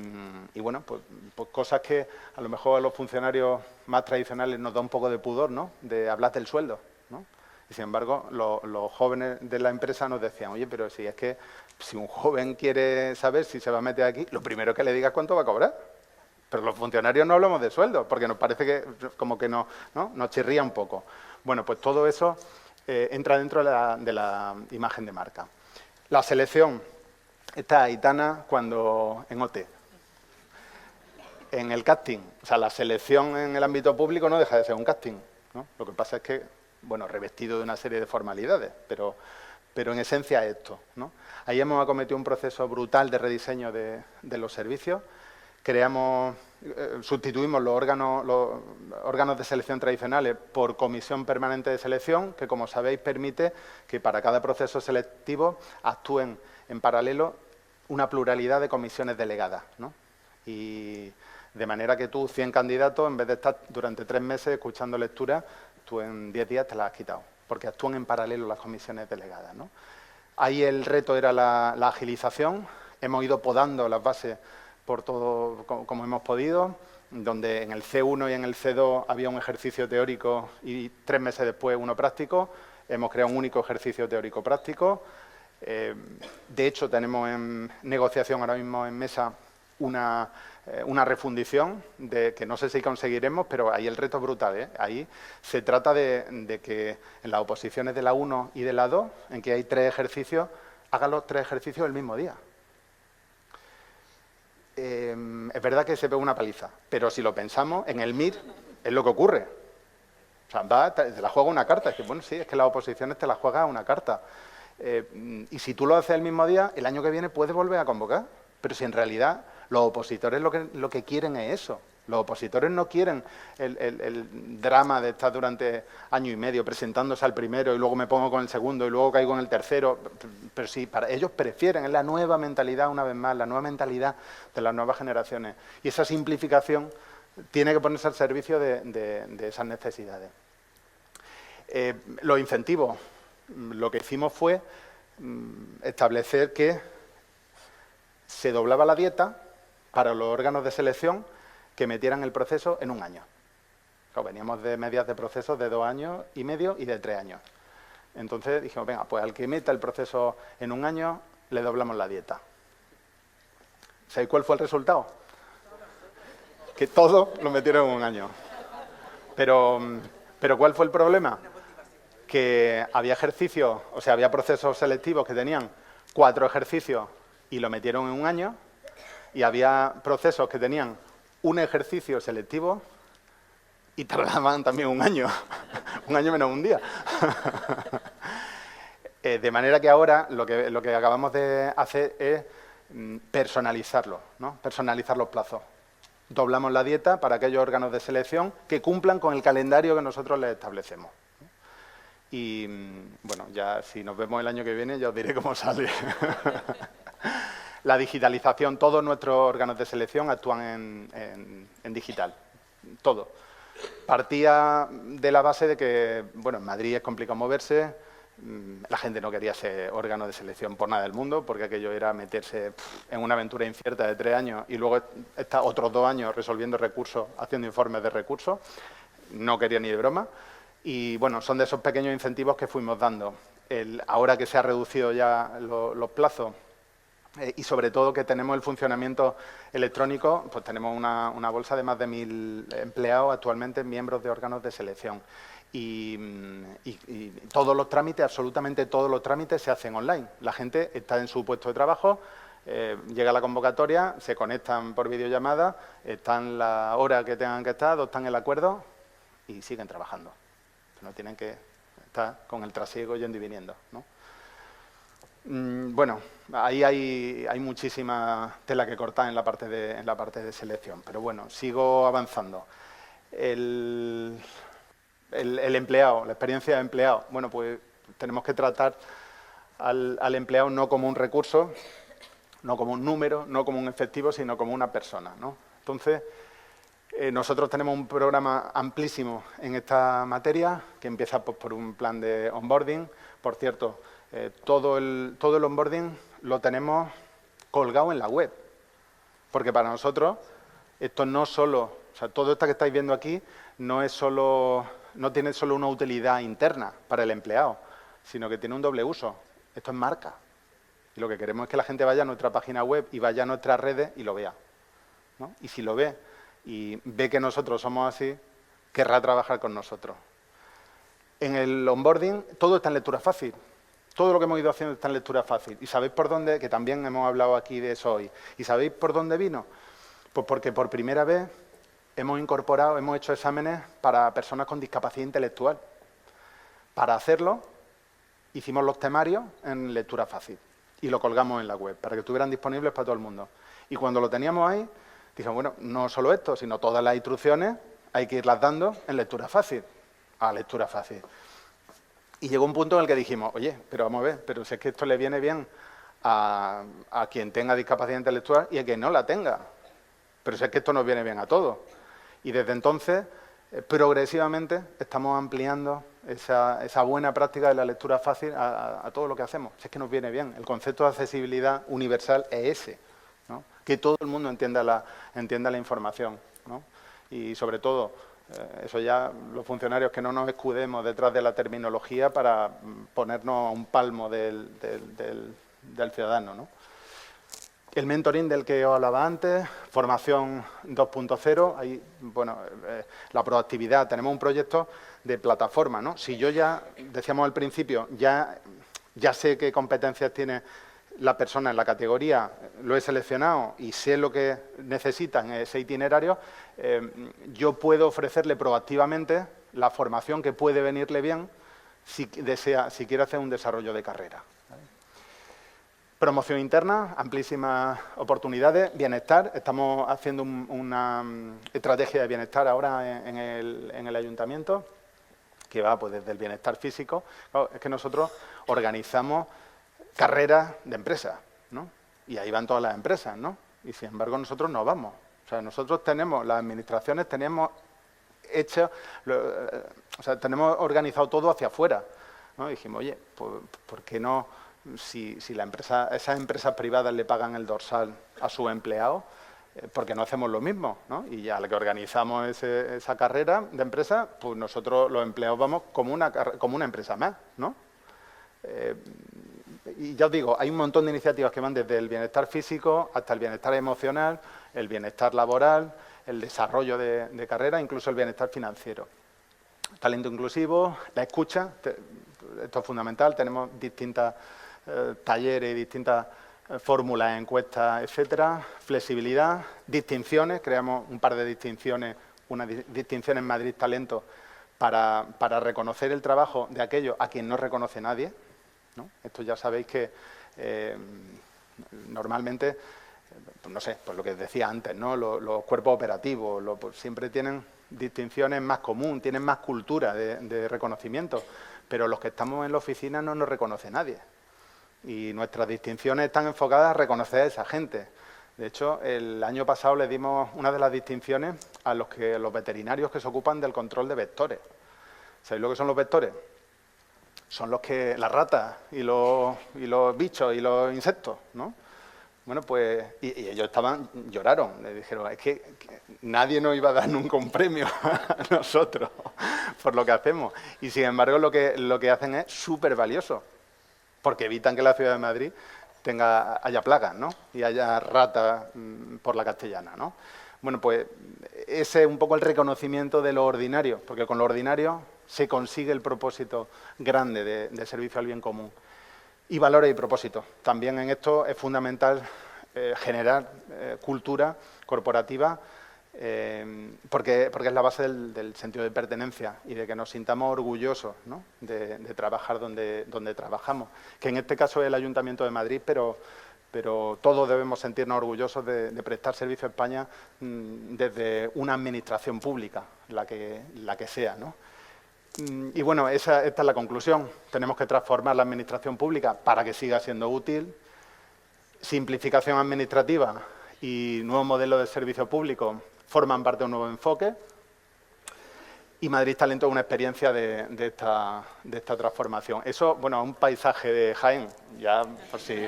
bueno, pues cosas que a lo mejor a los funcionarios más tradicionales nos da un poco de pudor, ¿no?, de hablar del sueldo, ¿no? Y sin embargo, los jóvenes de la empresa nos decían, oye, pero si es que si un joven quiere saber si se va a meter aquí, lo primero que le digas es cuánto va a cobrar. Pero los funcionarios no hablamos de sueldo, porque nos parece que como que nos chirría un poco. Bueno, pues todo eso entra dentro de la imagen de marca. La selección está Aitana cuando en OT. En el casting, o sea, la selección en el ámbito público no deja de ser un casting, ¿no? Lo que pasa es que, bueno, revestido de una serie de formalidades, pero en esencia esto, ¿no? Ahí hemos acometido un proceso brutal de rediseño de los servicios. Sustituimos los órganos de selección tradicionales por comisión permanente de selección, que, como sabéis, permite que para cada proceso selectivo actúen en paralelo una pluralidad de comisiones delegadas, ¿no? Y de manera que tú, 100 candidatos, en vez de estar durante 3 meses escuchando lecturas, tú en 10 días te las has quitado, porque actúan en paralelo las comisiones delegadas, ¿no? Ahí el reto era la agilización. Hemos ido podando las bases por todo como hemos podido, donde en el C1 y en el C2 había un ejercicio teórico y 3 meses después uno práctico. Hemos creado un único ejercicio teórico práctico. De hecho, tenemos en negociación ahora mismo en mesa una refundición que no sé si conseguiremos, pero ahí el reto es brutal, ¿eh? Ahí se trata de que en las oposiciones de la 1 y de la 2, en que hay 3 ejercicios, hagan los 3 ejercicios el mismo día. Es verdad que se pega una paliza, pero si lo pensamos, en el MIR es lo que ocurre. O sea, te la juega una carta. Es que, bueno, sí, es que las oposiciones te las juega una carta. Y si tú lo haces el mismo día, el año que viene puedes volver a convocar. Pero si en realidad los opositores lo que quieren es eso. Los opositores no quieren el drama de estar durante año y medio presentándose al primero y luego me pongo con el segundo y luego caigo en el tercero. Pero sí, para ellos prefieren, es la nueva mentalidad, una vez más, la nueva mentalidad de las nuevas generaciones. Y esa simplificación tiene que ponerse al servicio de esas necesidades. Los incentivos. Lo que hicimos fue establecer que se doblaba la dieta para los órganos de selección que metieran el proceso en un año. Claro, veníamos de medias de procesos de 2 años y medio y de 3 años. Entonces dijimos, venga, pues al que meta el proceso en un año, le doblamos la dieta. ¿Sabéis cuál fue el resultado? Que todos lo metieron en un año. Pero ¿cuál fue el problema? Que había ejercicios, o sea, había procesos selectivos que tenían 4 ejercicios y lo metieron en un año, y había procesos que tenían un ejercicio selectivo y tardaban también un año menos un día. De manera que ahora lo que acabamos de hacer es personalizarlo, ¿no? Personalizar los plazos. Doblamos la dieta para aquellos órganos de selección que cumplan con el calendario que nosotros les establecemos. Y, bueno, ya si nos vemos el año que viene ya os diré cómo sale. La digitalización, todos nuestros órganos de selección actúan en digital, todo. Partía de la base de que, bueno, en Madrid es complicado moverse, la gente no quería ser órgano de selección por nada del mundo, porque aquello era meterse en una aventura incierta de 3 años y luego estar otros 2 años resolviendo recursos, haciendo informes de recursos, no quería ni de broma. Y, bueno, son de esos pequeños incentivos que fuimos dando. Ahora que se han reducido ya los plazos y sobre todo que tenemos el funcionamiento electrónico, pues tenemos una bolsa de más de 1000 empleados actualmente, miembros de órganos de selección. Y todos los trámites, absolutamente todos los trámites se hacen online. La gente está en su puesto de trabajo, llega la convocatoria, se conectan por videollamada, están la hora que tengan que estar, adoptan el acuerdo y siguen trabajando. No tienen que estar con el trasiego yendo y viniendo, ¿no? Bueno, ahí hay muchísima tela que cortar en la parte de selección, pero bueno, sigo avanzando. El empleado, la experiencia de empleado, bueno, pues tenemos que tratar al empleado no como un recurso, no como un número, no como un efectivo, sino como una persona, ¿no? Entonces, nosotros tenemos un programa amplísimo en esta materia, que empieza pues, por un plan de onboarding. Por cierto, todo el onboarding lo tenemos colgado en la web, porque para nosotros esto no solo, o sea, todo esto que estáis viendo aquí no tiene solo una utilidad interna para el empleado, sino que tiene un doble uso. Esto es marca. Y lo que queremos es que la gente vaya a nuestra página web y vaya a nuestras redes y lo vea, ¿no? Y si lo ve y ve que nosotros somos así, querrá trabajar con nosotros. En el onboarding todo está en lectura fácil. Todo lo que hemos ido haciendo está en lectura fácil. ¿Y sabéis por dónde? Que también hemos hablado aquí de eso hoy. ¿Y sabéis por dónde vino? Pues porque por primera vez hemos hecho exámenes para personas con discapacidad intelectual. Para hacerlo, hicimos los temarios en lectura fácil y lo colgamos en la web para que estuvieran disponibles para todo el mundo. Y cuando lo teníamos ahí, dijimos, bueno, no solo esto, sino todas las instrucciones hay que irlas dando en lectura fácil, a lectura fácil. Y llegó un punto en el que dijimos, oye, pero vamos a ver, pero si es que esto le viene bien a quien tenga discapacidad intelectual y a quien no la tenga. Pero si es que esto nos viene bien a todos. Y desde entonces, progresivamente, estamos ampliando esa buena práctica de la lectura fácil a todo lo que hacemos. Si es que nos viene bien. El concepto de accesibilidad universal es ese, ¿no? Que todo el mundo entienda la información, ¿no? Y sobre todo, eso ya los funcionarios que no nos escudemos detrás de la terminología para ponernos a un palmo del ciudadano, ¿no? El mentoring del que os hablaba antes, formación 2.0, ahí, bueno, la proactividad, tenemos un proyecto de plataforma, ¿no? Si yo ya, decíamos al principio, ya sé qué competencias tiene la persona en la categoría, lo he seleccionado y sé lo que necesita en ese itinerario, yo puedo ofrecerle proactivamente la formación que puede venirle bien si quiere hacer un desarrollo de carrera. Promoción interna, amplísimas oportunidades, bienestar. Estamos haciendo una estrategia de bienestar ahora en el ayuntamiento, que va pues, desde el bienestar físico. Claro, es que nosotros organizamos carreras de empresas, ¿no? Y ahí van todas las empresas, ¿no? Y sin embargo nosotros no vamos. O sea, nosotros tenemos, las administraciones tenemos hecho, o sea, tenemos organizado todo hacia afuera, ¿no? Y dijimos, oye, pues, ¿por qué no? Si esas empresas privadas le pagan el dorsal a sus empleados, ¿por qué no hacemos lo mismo, ¿no? Y ya la que organizamos esa carrera de empresa, pues nosotros los empleados vamos como una empresa más, ¿no? Y ya os digo, hay un montón de iniciativas que van desde el bienestar físico hasta el bienestar emocional, el bienestar laboral, el desarrollo de carrera, incluso el bienestar financiero. Talento inclusivo, la escucha, esto es fundamental, tenemos distintas talleres y distintas fórmulas, encuestas, etcétera. Flexibilidad, distinciones, creamos un par de distinciones, una distinción en Madrid Talento para reconocer el trabajo de aquellos a quien no reconoce nadie, ¿no? Esto ya sabéis que normalmente, pues no sé, pues lo que decía antes, ¿no? Los cuerpos operativos pues siempre tienen distinciones más comunes, tienen más cultura de reconocimiento, pero los que estamos en la oficina no nos reconoce nadie. Y nuestras distinciones están enfocadas a reconocer a esa gente. De hecho, el año pasado le dimos una de las distinciones a los veterinarios que se ocupan del control de vectores. ¿Sabéis lo que son los vectores? Son las ratas y los bichos y los insectos, ¿no? Bueno, pues, y ellos lloraron, le dijeron, es que nadie nos iba a dar nunca un premio a nosotros por lo que hacemos. Y sin embargo, lo que hacen es súper valioso, porque evitan que la Ciudad de Madrid haya plagas, ¿no? Y haya ratas por la Castellana, ¿no? Bueno, pues ese es un poco el reconocimiento de lo ordinario, porque con lo ordinario se consigue el propósito grande de servicio al bien común. Y valores y propósitos. También en esto es fundamental generar cultura corporativa, porque es la base del sentido de pertenencia y de que nos sintamos orgullosos, ¿no? de trabajar donde trabajamos, que en este caso es el Ayuntamiento de Madrid, pero todos debemos sentirnos orgullosos de prestar servicio a España desde una administración pública, la que sea, ¿no? Y bueno, esta es la conclusión. Tenemos que transformar la administración pública para que siga siendo útil. Simplificación administrativa y nuevo modelo de servicio público forman parte de un nuevo enfoque. Y Madrid Talento es una experiencia de esta transformación. Eso, bueno, un paisaje de Jaén, ya por si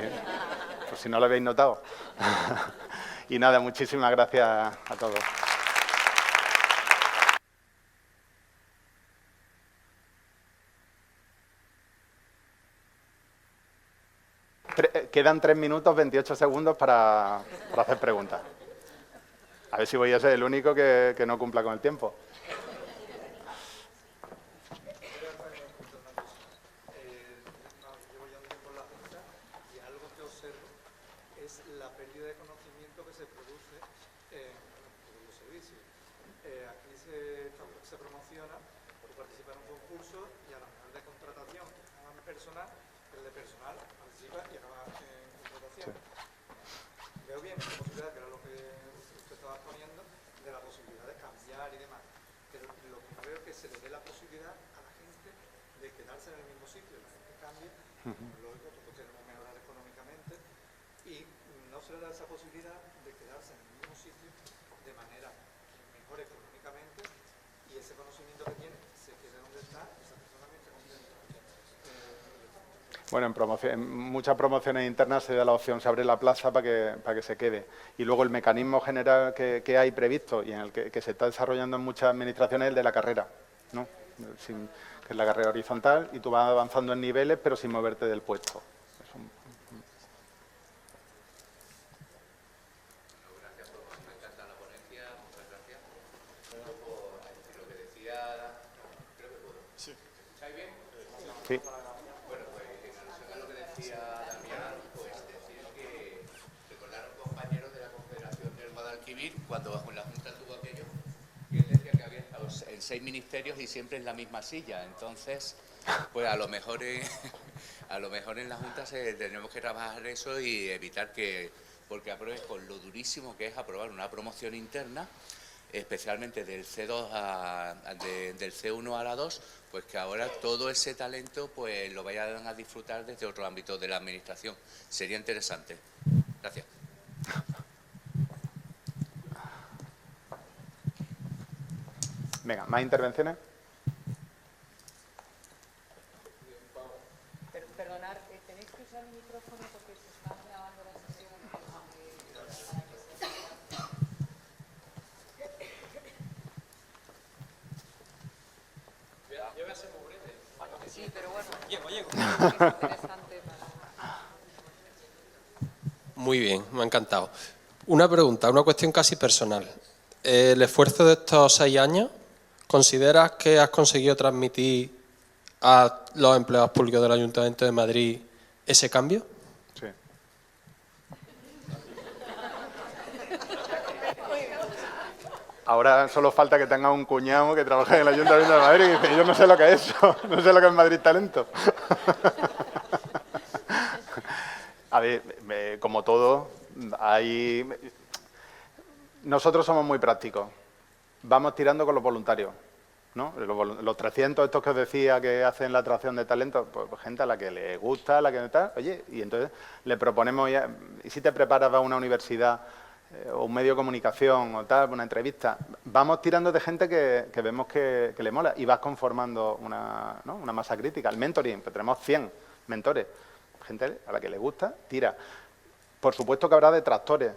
no lo habéis notado. Y nada, muchísimas gracias a todos. Quedan 3 minutos 28 segundos para hacer preguntas. A ver si voy a ser el único que no cumpla con el tiempo. Llevo ya un tiempo en la Junta y algo que observo es la pérdida de conocimiento que se produce en los servicios. Aquí se promociona por participar en un concurso y a la final de contratación a personal, el de personal participa y acaba en contratación. Sí. Veo bien la posibilidad, que era lo que usted estaba poniendo, de la posibilidad de cambiar y demás. Pero lo que no veo es que se le dé la posibilidad a la gente de quedarse en el mismo sitio. La gente cambia, lógico, todos queremos mejorar económicamente y no se le da esa posibilidad de quedarse en el mismo sitio de manera mejor económicamente y ese conocimiento que tiene se quede donde está, esa persona también se contenta. Bueno, en muchas promociones internas se da la opción, se abre la plaza para que se quede. Y luego el mecanismo general que hay previsto y en el que se está desarrollando en muchas administraciones es el de la carrera, ¿no? Que es la carrera horizontal y tú vas avanzando en niveles pero sin moverte del puesto. Sí. Bueno, pues en relación a lo que decía Damián, pues decir que recordaron compañeros de la Confederación del Guadalquivir cuando bajo la Junta tuvo aquello, y él decía que había estado en 6 ministerios y siempre en la misma silla. Entonces, pues a lo mejor en la Junta tenemos que trabajar eso y evitar que, porque apruebes con lo durísimo que es aprobar una promoción interna, especialmente del C2 del C1 a la 2, pues que ahora todo ese talento pues lo vayan a disfrutar desde otro ámbito de la administración. Sería interesante. Gracias. Venga, ¿más intervenciones? Perdonad, tenéis que usar el micrófono porque se está grabando la sesión. Yo voy a ser muy breve. Sí, pero bueno. Llego. Interesante para... Muy bien, me ha encantado. Una pregunta, una cuestión casi personal. ¿El esfuerzo de estos 6 años, consideras que has conseguido transmitir a los empleados públicos del Ayuntamiento de Madrid ese cambio? Sí. Ahora solo falta que tenga un cuñado que trabaje en el Ayuntamiento de Madrid y dice, yo no sé lo que es eso, no sé lo que es Madrid Talento. A ver, como todo, nosotros somos muy prácticos. Vamos tirando con los voluntarios, ¿no? Los 300 estos que os decía que hacen la atracción de talento, pues gente a la que le gusta, a la que tal, oye, y entonces le proponemos, ¿y si te preparas a una universidad o un medio de comunicación o tal, una entrevista? Vamos tirando de gente que vemos que le mola y vas conformando una masa crítica. El mentoring, pues tenemos 100 mentores, gente a la que le gusta, tira. Por supuesto que habrá detractores.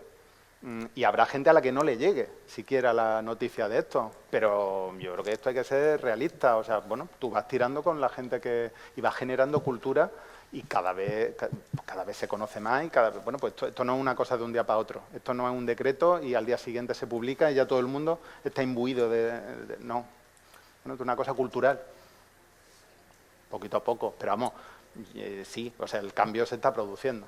Y habrá gente a la que no le llegue siquiera la noticia de esto, pero yo creo que esto hay que ser realista, o sea, bueno, tú vas tirando con la gente y vas generando cultura y cada vez se conoce más y bueno, pues esto no es una cosa de un día para otro. Esto no es un decreto y al día siguiente se publica y ya todo el mundo está imbuido no. Bueno, es una cosa cultural. Poquito a poco, pero vamos, sí, o sea, el cambio se está produciendo.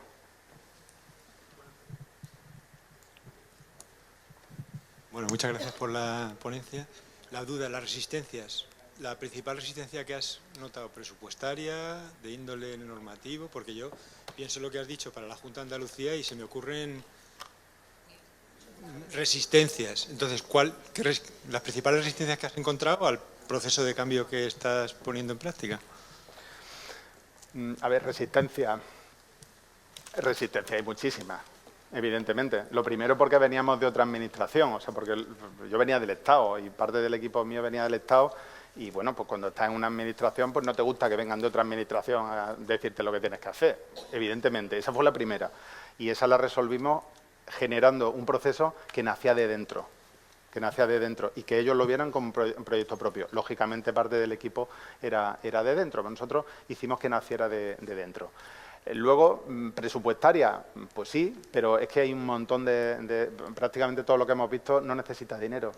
Bueno, muchas gracias por la ponencia. La duda, las resistencias. La principal resistencia que has notado, presupuestaria, de índole normativo, porque yo pienso lo que has dicho para la Junta de Andalucía y se me ocurren resistencias. Entonces, las principales resistencias que has encontrado al proceso de cambio que estás poniendo en práctica? A ver, resistencia hay muchísimas, evidentemente. Lo primero porque veníamos de otra administración, o sea, porque yo venía del Estado y parte del equipo mío venía del Estado. Y bueno, pues cuando estás en una administración, pues no te gusta que vengan de otra administración a decirte lo que tienes que hacer. Evidentemente, esa fue la primera. Y esa la resolvimos generando un proceso que nacía de dentro. Y que ellos lo vieran como un proyecto propio. Lógicamente, parte del equipo era de dentro, pero nosotros hicimos que naciera de dentro. Luego, presupuestaria, pues sí, pero es que hay un montón prácticamente todo lo que hemos visto no necesita dinero.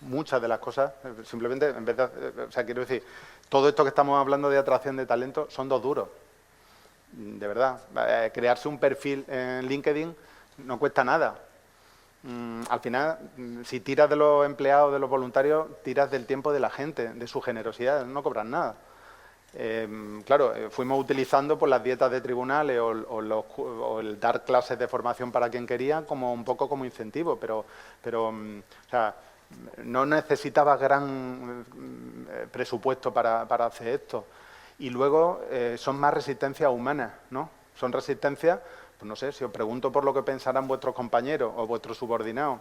Muchas de las cosas, simplemente, en vez de, o sea, quiero decir, todo esto que estamos hablando de atracción de talento son dos duros. De verdad, crearse un perfil en LinkedIn no cuesta nada. Al final, si tiras de los empleados, de los voluntarios, tiras del tiempo de la gente, de su generosidad, no cobran nada. Claro, fuimos utilizando pues, las dietas de tribunales o el dar clases de formación para quien quería como un poco como incentivo, pero o sea, no necesitaba gran presupuesto para hacer esto. Y luego son más resistencias humanas, ¿no? Son resistencias, pues no sé, si os pregunto por lo que pensarán vuestros compañeros o vuestros subordinados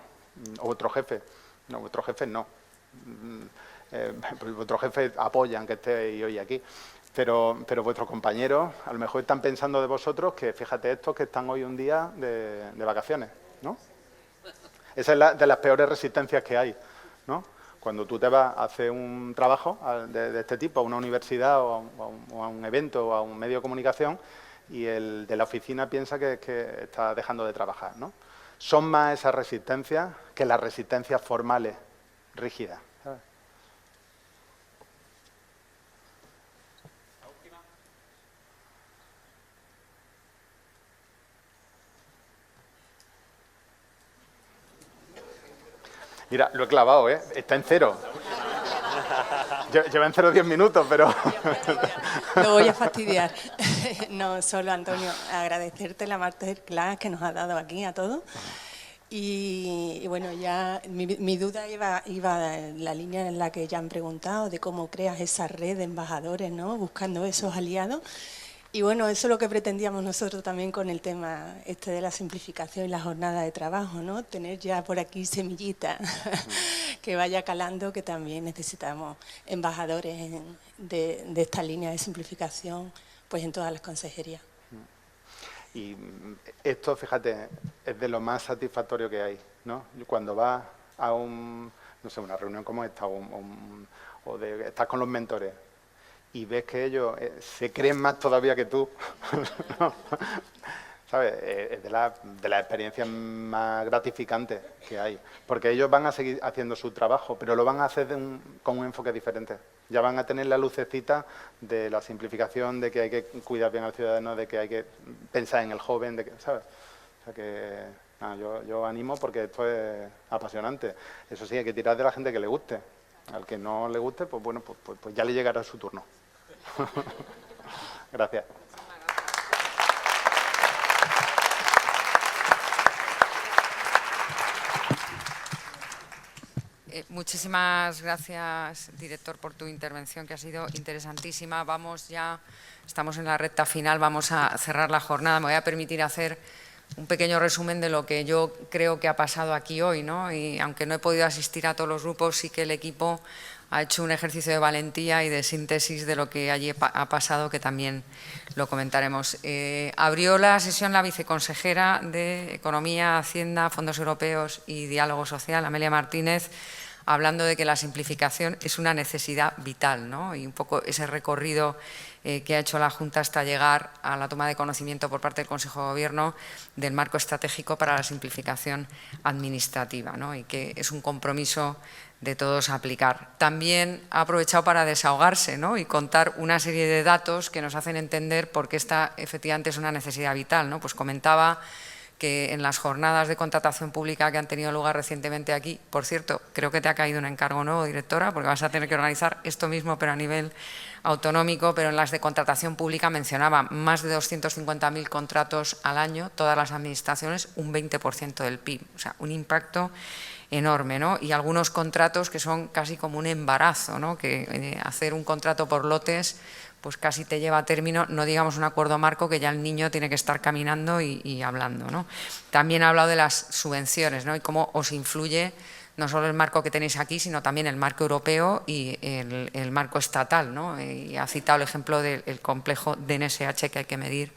o vuestros jefes. No, vuestros jefes no. Pues vuestros jefes apoyan que estéis hoy aquí. Pero vuestros compañeros a lo mejor están pensando de vosotros que, fíjate, estos que están hoy un día de vacaciones, ¿no? Esa es de las peores resistencias que hay, ¿no? Cuando tú te vas a hacer un trabajo de este tipo, a una universidad o a un evento o a un medio de comunicación y el de la oficina piensa que está dejando de trabajar, ¿no? Son más esas resistencias que las resistencias formales, rígidas, ¿sabes? Mira, lo he clavado, ¿eh? Está en cero. Lleva en 0 10 minutos, pero... Lo voy a fastidiar. No, solo, Antonio, agradecerte la masterclass que nos ha dado aquí a todos. Y bueno, ya mi duda iba en la línea en la que ya han preguntado, de cómo creas esa red de embajadores, ¿no? Buscando esos aliados. Y bueno, eso es lo que pretendíamos nosotros también con el tema de la simplificación y la jornada de trabajo, ¿no? Tener ya por aquí semillita que vaya calando, que también necesitamos embajadores de esta línea de simplificación pues en todas las consejerías. Y esto, fíjate, es de lo más satisfactorio que hay, ¿no? Cuando vas a no sé, una reunión como esta estás con los mentores y ves que ellos se creen más todavía que tú, ¿no? ¿Sabes? Es de las experiencias más gratificantes que hay, porque ellos van a seguir haciendo su trabajo, pero lo van a hacer con un enfoque diferente. Ya van a tener la lucecita de la simplificación, de que hay que cuidar bien al ciudadano, de que hay que pensar en el joven, ¿sabes? O sea que nada, yo animo porque esto es apasionante. Eso sí, hay que tirar de la gente que le guste. Al que no le guste, pues bueno, pues ya le llegará su turno. Gracias. Muchísimas gracias, director, por tu intervención, que ha sido interesantísima. Estamos en la recta final, vamos a cerrar la jornada. Me voy a permitir hacer un pequeño resumen de lo que yo creo que ha pasado aquí hoy, ¿no? Y aunque no he podido asistir a todos los grupos, sí que el equipo ha hecho un ejercicio de valentía y de síntesis de lo que allí ha pasado, que también lo comentaremos. Abrió la sesión la viceconsejera de Economía, Hacienda, Fondos Europeos y Diálogo Social, Amelia Martínez, hablando de que la simplificación es una necesidad vital, ¿no? Y un poco ese recorrido que ha hecho la Junta hasta llegar a la toma de conocimiento por parte del Consejo de Gobierno del marco estratégico para la simplificación administrativa, ¿no? Y que es un compromiso de todos a aplicar. También ha aprovechado para desahogarse, ¿no? Y contar una serie de datos que nos hacen entender por qué esta efectivamente es una necesidad vital, ¿no? Pues comentaba que en las jornadas de contratación pública que han tenido lugar recientemente aquí, por cierto, creo que te ha caído un encargo nuevo, directora, porque vas a tener que organizar esto mismo, pero a nivel autonómico, pero en las de contratación pública mencionaba más de 250.000 contratos al año, todas las administraciones, un 20% del PIB, o sea, un impacto enorme, ¿no? Y algunos contratos que son casi como un embarazo, ¿no? Que hacer un contrato por lotes pues casi te lleva a término, no digamos un acuerdo marco, que ya el niño tiene que estar caminando y hablando, ¿no? También ha hablado de las subvenciones, ¿no? Y cómo os influye no solo el marco que tenéis aquí, sino también el marco europeo y el marco estatal, ¿no? Y ha citado el ejemplo del complejo DNSH que hay que medir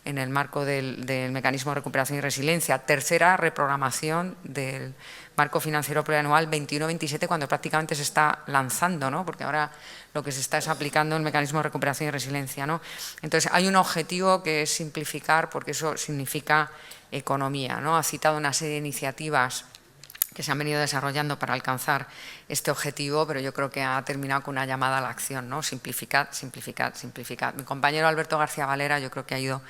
en el marco del mecanismo de recuperación y resiliencia. Tercera reprogramación del marco financiero plurianual 21-27, cuando prácticamente se está lanzando, ¿no? Porque ahora lo que se está es aplicando el mecanismo de recuperación y resiliencia, ¿no? Entonces, hay un objetivo que es simplificar, porque eso significa economía, ¿no? Ha citado una serie de iniciativas que se han venido desarrollando para alcanzar este objetivo, pero yo creo que ha terminado con una llamada a la acción, ¿no? Simplificad, simplificad, simplificad. Mi compañero Alberto García Valera yo creo que ha ido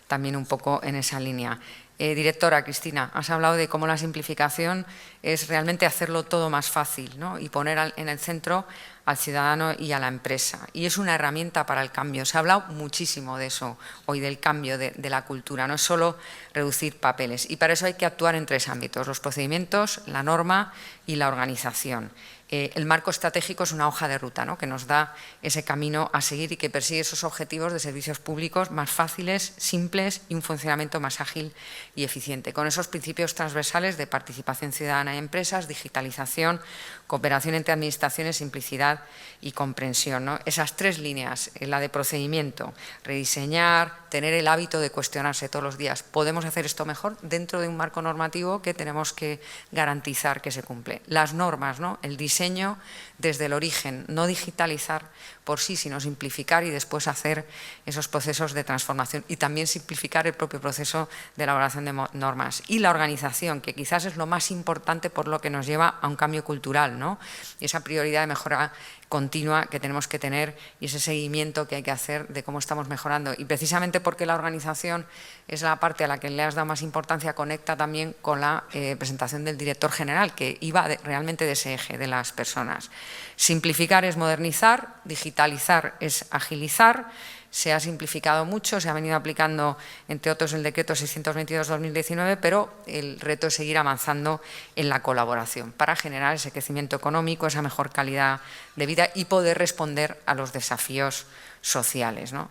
también un poco en esa línea. Directora Cristina, has hablado de cómo la simplificación es realmente hacerlo todo más fácil, ¿no? Y poner en el centro al ciudadano y a la empresa. Y es una herramienta para el cambio. Se ha hablado muchísimo de eso hoy, del cambio de la cultura. No es solo reducir papeles. Y para eso hay que actuar en tres ámbitos: los procedimientos, la norma y la organización. El marco estratégico es una hoja de ruta, ¿no? Que nos da ese camino a seguir y que persigue esos objetivos de servicios públicos más fáciles, simples y un funcionamiento más ágil y eficiente. Con esos principios transversales de participación ciudadana y empresas, digitalización, cooperación entre administraciones, simplicidad y comprensión, ¿no? Esas tres líneas, la de procedimiento, rediseñar, tener el hábito de cuestionarse todos los días. ¿Podemos hacer esto mejor dentro de un marco normativo que tenemos que garantizar que se cumple? Las normas, ¿no? El diseño desde el origen, no digitalizar por sí, sino simplificar y después hacer esos procesos de transformación y también simplificar el propio proceso de elaboración de normas. Y la organización, que quizás es lo más importante por lo que nos lleva a un cambio cultural, ¿no? Y esa prioridad de mejora continua que tenemos que tener y ese seguimiento que hay que hacer de cómo estamos mejorando. Y precisamente porque la organización es la parte a la que le has dado más importancia, conecta también con la presentación del director general, que iba realmente de ese eje de las personas. Simplificar es modernizar, digitalizar es agilizar. Se ha simplificado mucho, se ha venido aplicando, entre otros, el decreto 622/2019, pero el reto es seguir avanzando en la colaboración para generar ese crecimiento económico, esa mejor calidad de vida y poder responder a los desafíos sociales, ¿no?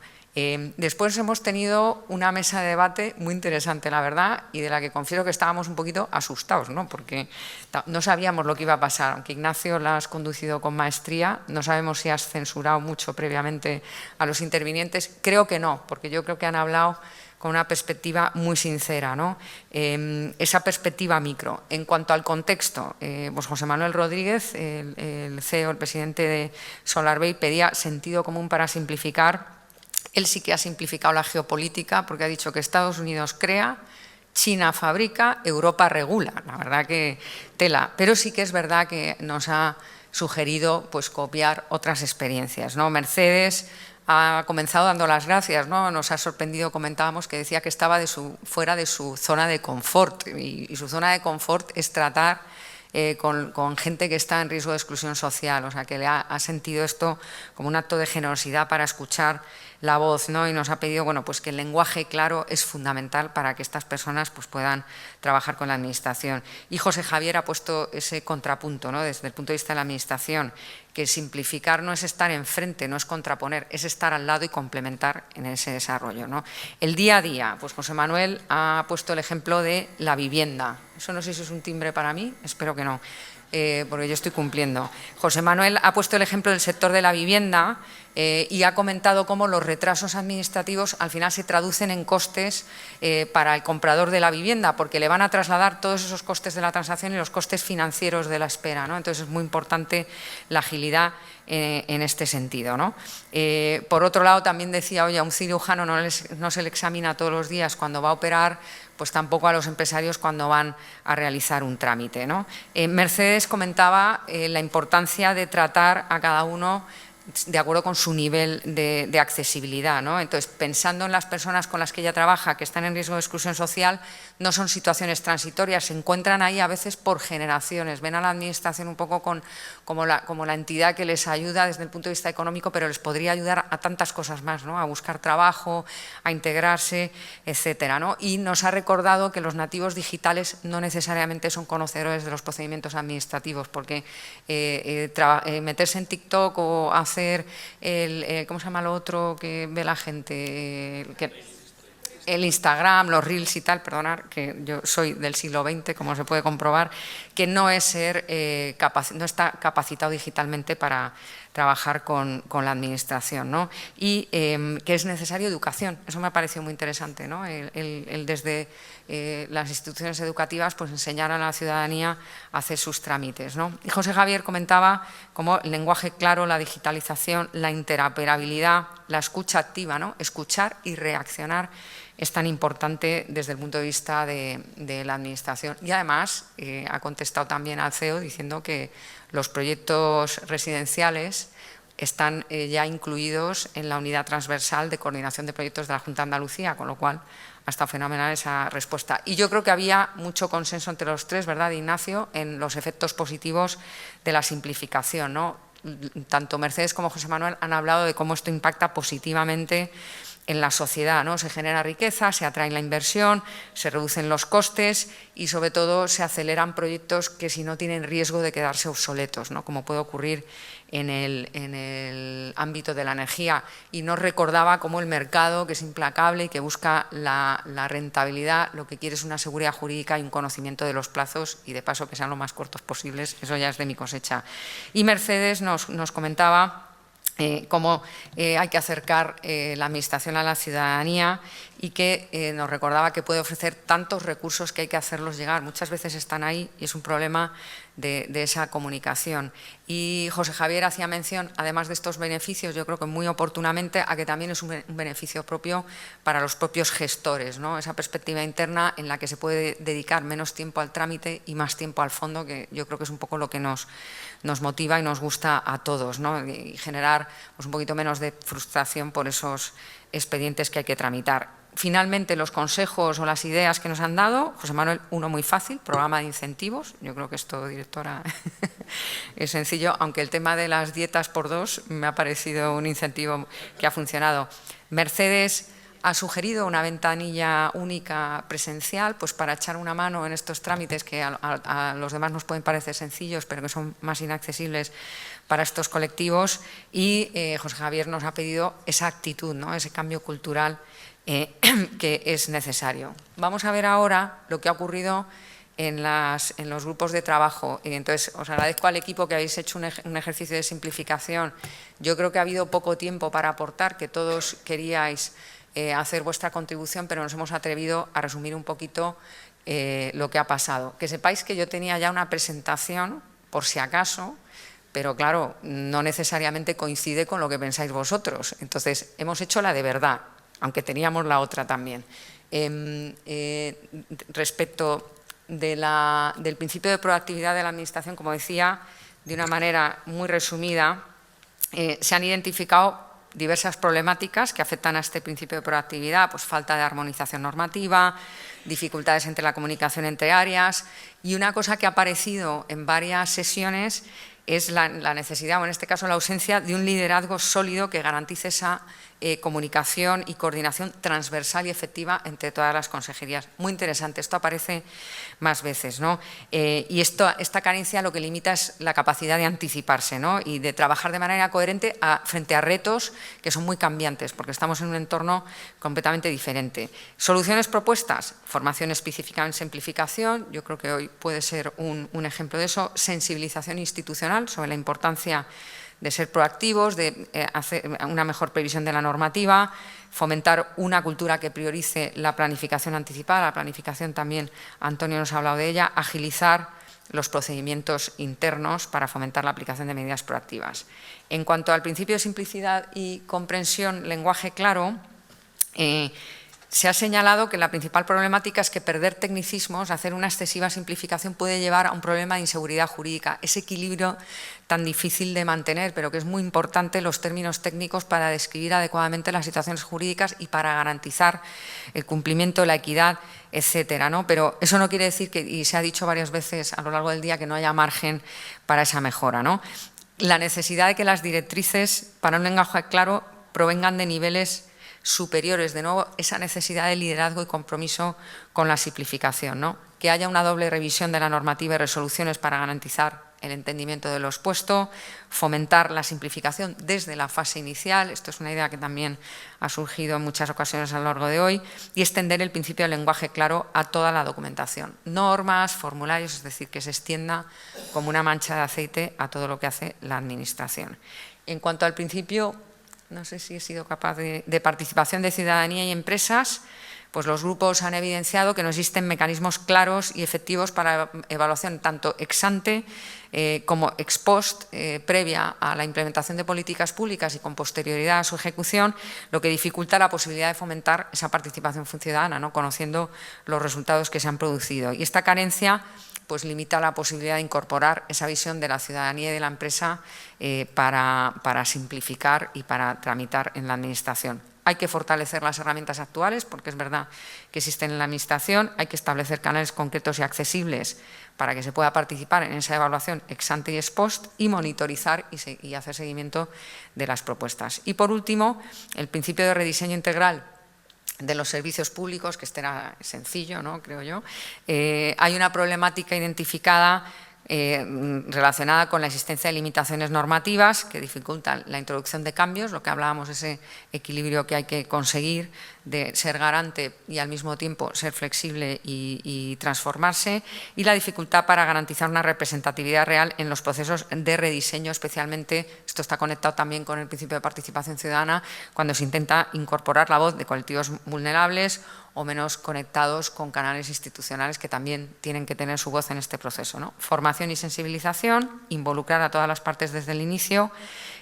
Después hemos tenido una mesa de debate muy interesante, la verdad, y de la que confieso que estábamos un poquito asustados, ¿no? Porque no sabíamos lo que iba a pasar. Aunque Ignacio la has conducido con maestría, no sabemos si has censurado mucho previamente a los intervinientes. Creo que no, porque yo creo que han hablado con una perspectiva muy sincera, ¿no? Esa perspectiva micro. En cuanto al contexto, pues José Manuel Rodríguez, el CEO, el presidente de SolarBay, pedía sentido común para simplificar. Él sí que ha simplificado la geopolítica porque ha dicho que Estados Unidos crea, China fabrica, Europa regula. La verdad que tela. Pero sí que es verdad que nos ha sugerido pues copiar otras experiencias, ¿no? Mercedes ha comenzado dando las gracias, ¿no? Nos ha sorprendido, comentábamos, que decía que estaba fuera de su zona de confort y su zona de confort es tratar con gente que está en riesgo de exclusión social, o sea que le ha sentido esto como un acto de generosidad para escuchar la voz, ¿no? Y nos ha pedido, bueno, pues que el lenguaje claro es fundamental para que estas personas pues puedan trabajar con la administración. Y José Javier ha puesto ese contrapunto, ¿no? Desde el punto de vista de la administración, que simplificar no es estar enfrente, no es contraponer, es estar al lado y complementar en ese desarrollo, ¿no? El día a día, pues José Manuel ha puesto el ejemplo de la vivienda. Eso no sé si es un timbre para mí, espero que no. porque yo estoy cumpliendo. José Manuel ha puesto el ejemplo del sector de la vivienda y ha comentado cómo los retrasos administrativos al final se traducen en costes para el comprador de la vivienda, porque le van a trasladar todos esos costes de la transacción y los costes financieros de la espera, ¿no? Entonces es muy importante la agilidad en este sentido, ¿no? Por otro lado, también decía, oye, a un cirujano no se le examina todos los días cuando va a operar, pues tampoco a los empresarios cuando van a realizar un trámite, ¿no? Mercedes comentaba la importancia de tratar a cada uno de acuerdo con su nivel de accesibilidad, ¿no? Entonces, pensando en las personas con las que ella trabaja que están en riesgo de exclusión social, no son situaciones transitorias, se encuentran ahí a veces por generaciones, ven a la administración un poco como la entidad que les ayuda desde el punto de vista económico, pero les podría ayudar a tantas cosas más, ¿no? A buscar trabajo, a integrarse, etcétera, ¿no? Y nos ha recordado que los nativos digitales no necesariamente son conocedores de los procedimientos administrativos, porque meterse en TikTok o hacer ¿cómo se llama lo otro que ve la gente? El Instagram, los Reels y tal, perdonad, que yo soy del siglo XX, como se puede comprobar, que no es no está capacitado digitalmente para trabajar con la administración, ¿no? Y que es necesario educación. Eso me ha parecido muy interesante, ¿no? El desde las instituciones educativas pues enseñar a la ciudadanía a hacer sus trámites, ¿no? Y José Javier comentaba como el lenguaje claro, la digitalización, la interoperabilidad, la escucha activa, ¿no? Escuchar y reaccionar es tan importante desde el punto de vista de la administración. Y además ha contestado también al CEO diciendo que los proyectos residenciales están ya incluidos en la unidad transversal de coordinación de proyectos de la Junta de Andalucía, con lo cual ha estado fenomenal esa respuesta. Y yo creo que había mucho consenso entre los tres, ¿verdad, Ignacio?, en los efectos positivos de la simplificación, ¿no? Tanto Mercedes como José Manuel han hablado de cómo esto impacta positivamente en la sociedad, ¿no? Se genera riqueza, se atrae la inversión, se reducen los costes y sobre todo se aceleran proyectos que si no tienen riesgo de quedarse obsoletos, ¿no? Como puede ocurrir en el ámbito de la energía. Y nos recordaba cómo el mercado, que es implacable y que busca la rentabilidad, lo que quiere es una seguridad jurídica y un conocimiento de los plazos y de paso que sean lo más cortos posibles. Eso ya es de mi cosecha. Y Mercedes nos comentaba cómo hay que acercar la administración a la ciudadanía y que nos recordaba que puede ofrecer tantos recursos que hay que hacerlos llegar. Muchas veces están ahí y es un problema de esa comunicación. Y José Javier hacía mención, además de estos beneficios, yo creo que muy oportunamente, a que también es un beneficio propio para los propios gestores, ¿no? Esa perspectiva interna en la que se puede dedicar menos tiempo al trámite y más tiempo al fondo, que yo creo que es un poco lo que nos motiva y nos gusta a todos, ¿no? Y generar pues, un poquito menos de frustración por esos expedientes que hay que tramitar. Finalmente, los consejos o las ideas que nos han dado, José Manuel, uno muy fácil, programa de incentivos. Yo creo que esto, directora, es sencillo, aunque el tema de las dietas por 2 me ha parecido un incentivo que ha funcionado. Mercedes ha sugerido una ventanilla única presencial pues para echar una mano en estos trámites que a los demás nos pueden parecer sencillos, pero que son más inaccesibles para estos colectivos. Y José Javier nos ha pedido esa actitud, ¿no? Ese cambio cultural que es necesario. Vamos a ver ahora lo que ha ocurrido en los grupos de trabajo. Y entonces, os agradezco al equipo que habéis hecho un ejercicio de simplificación. Yo creo que ha habido poco tiempo para aportar, que todos queríais hacer vuestra contribución, pero nos hemos atrevido a resumir un poquito lo que ha pasado. Que sepáis que yo tenía ya una presentación, por si acaso, pero claro, no necesariamente coincide con lo que pensáis vosotros. Entonces, hemos hecho la de verdad, aunque teníamos la otra también. Respecto del principio de proactividad de la Administración, como decía, de una manera muy resumida, se han identificado diversas problemáticas que afectan a este principio de proactividad, pues falta de armonización normativa, dificultades entre la comunicación entre áreas, y una cosa que ha aparecido en varias sesiones es la necesidad, o en este caso la ausencia, de un liderazgo sólido que garantice esa comunicación y coordinación transversal y efectiva entre todas las consejerías. Muy interesante, esto aparece más veces, ¿no? Y esta carencia lo que limita es la capacidad de anticiparse, ¿no? Y de trabajar de manera coherente frente a retos que son muy cambiantes, porque estamos en un entorno completamente diferente. Soluciones propuestas, formación específica en simplificación, yo creo que hoy puede ser un ejemplo de eso, sensibilización institucional sobre la importancia de ser proactivos, de hacer una mejor previsión de la normativa, fomentar una cultura que priorice la planificación anticipada, la planificación también, Antonio nos ha hablado de ella, agilizar los procedimientos internos para fomentar la aplicación de medidas proactivas. En cuanto al principio de simplicidad y comprensión, lenguaje claro, se ha señalado que la principal problemática es que perder tecnicismos, hacer una excesiva simplificación puede llevar a un problema de inseguridad jurídica. Ese equilibrio tan difícil de mantener, pero que es muy importante los términos técnicos para describir adecuadamente las situaciones jurídicas y para garantizar el cumplimiento, la equidad, etcétera, ¿no? Pero eso no quiere decir que, y se ha dicho varias veces a lo largo del día, que no haya margen para esa mejora, ¿no? La necesidad de que las directrices para un lenguaje claro provengan de niveles superiores, de nuevo, esa necesidad de liderazgo y compromiso con la simplificación, ¿no? Que haya una doble revisión de la normativa y resoluciones para garantizar el entendimiento de lo expuesto, fomentar la simplificación desde la fase inicial, esto es una idea que también ha surgido en muchas ocasiones a lo largo de hoy, y extender el principio del lenguaje claro a toda la documentación, normas, formularios, es decir, que se extienda como una mancha de aceite a todo lo que hace la Administración. En cuanto al principio, no sé si he sido capaz de participación de ciudadanía y empresas, pues los grupos han evidenciado que no existen mecanismos claros y efectivos para evaluación tanto ex ante como ex post, previa a la implementación de políticas públicas y con posterioridad a su ejecución, lo que dificulta la posibilidad de fomentar esa participación ciudadana, ¿no? Conociendo los resultados que se han producido. Y esta carencia pues limita la posibilidad de incorporar esa visión de la ciudadanía y de la empresa para simplificar y para tramitar en la Administración. Hay que fortalecer las herramientas actuales, porque es verdad que existen en la Administración, hay que establecer canales concretos y accesibles para que se pueda participar en esa evaluación ex ante y ex post y monitorizar y hacer seguimiento de las propuestas. Y por último, el principio de rediseño integral de los servicios públicos, que este era sencillo, ¿no? Creo yo. Hay una problemática identificada relacionada con la existencia de limitaciones normativas que dificultan la introducción de cambios, lo que hablábamos, ese equilibrio que hay que conseguir de ser garante y al mismo tiempo ser flexible y transformarse, y la dificultad para garantizar una representatividad real en los procesos de rediseño, especialmente, esto está conectado también con el principio de participación ciudadana, cuando se intenta incorporar la voz de colectivos vulnerables o menos conectados con canales institucionales que también tienen que tener su voz en este proceso, ¿no? Formación y sensibilización, involucrar a todas las partes desde el inicio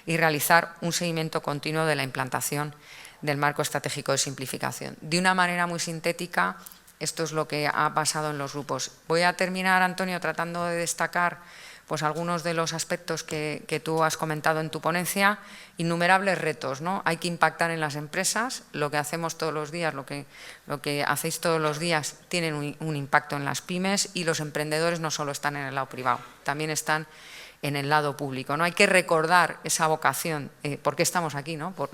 y realizar un seguimiento continuo de la implantación del marco estratégico de simplificación. De una manera muy sintética, esto es lo que ha pasado en los grupos. Voy a terminar, Antonio, tratando de destacar pues algunos de los aspectos que tú has comentado en tu ponencia, innumerables retos, ¿no? Hay que impactar en las empresas, lo que hacemos todos los días, lo que hacéis todos los días tienen un impacto en las pymes, y los emprendedores no solo están en el lado privado, también están en el lado público, ¿no? Hay que recordar esa vocación, ¿por qué estamos aquí, ¿no? Por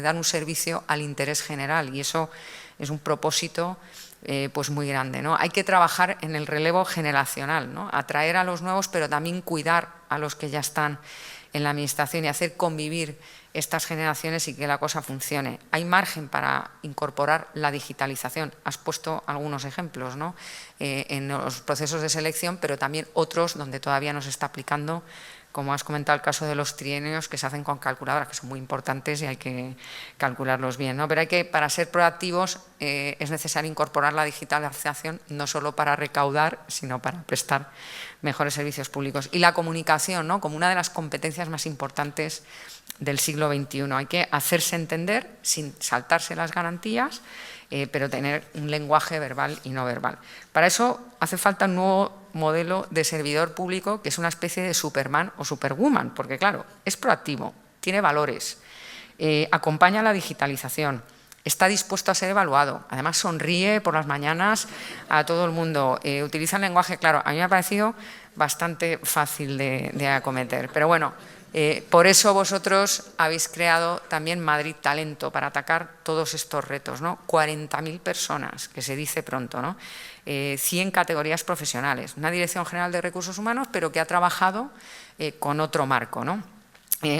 dar un servicio al interés general, y eso es un propósito pues muy grande, ¿no? Hay que trabajar en el relevo generacional, ¿no? Atraer a los nuevos, pero también cuidar a los que ya están en la Administración y hacer convivir estas generaciones y que la cosa funcione. Hay margen para incorporar la digitalización. Has puesto algunos ejemplos, ¿no? En los procesos de selección, pero también otros donde todavía no se está aplicando, como has comentado el caso de los trienios que se hacen con calculadoras, que son muy importantes y hay que calcularlos bien, ¿no? Pero hay que, para ser proactivos, es necesario incorporar la digitalización no solo para recaudar, sino para prestar mejores servicios públicos. Y la comunicación, ¿no? Como una de las competencias más importantes del siglo XXI. Hay que hacerse entender sin saltarse las garantías, pero tener un lenguaje verbal y no verbal. Para eso hace falta un nuevo modelo de servidor público que es una especie de Superman o Superwoman, porque claro, es proactivo, tiene valores, acompaña la digitalización, está dispuesto a ser evaluado, además sonríe por las mañanas a todo el mundo, utiliza el lenguaje claro. A mí me ha parecido bastante fácil de acometer, pero bueno, Por eso vosotros habéis creado también Madrid Talento, para atacar todos estos retos, ¿no? 40.000 personas, que se dice pronto, ¿no? 100 categorías profesionales, una Dirección General de Recursos Humanos, pero que ha trabajado con otro marco, ¿no?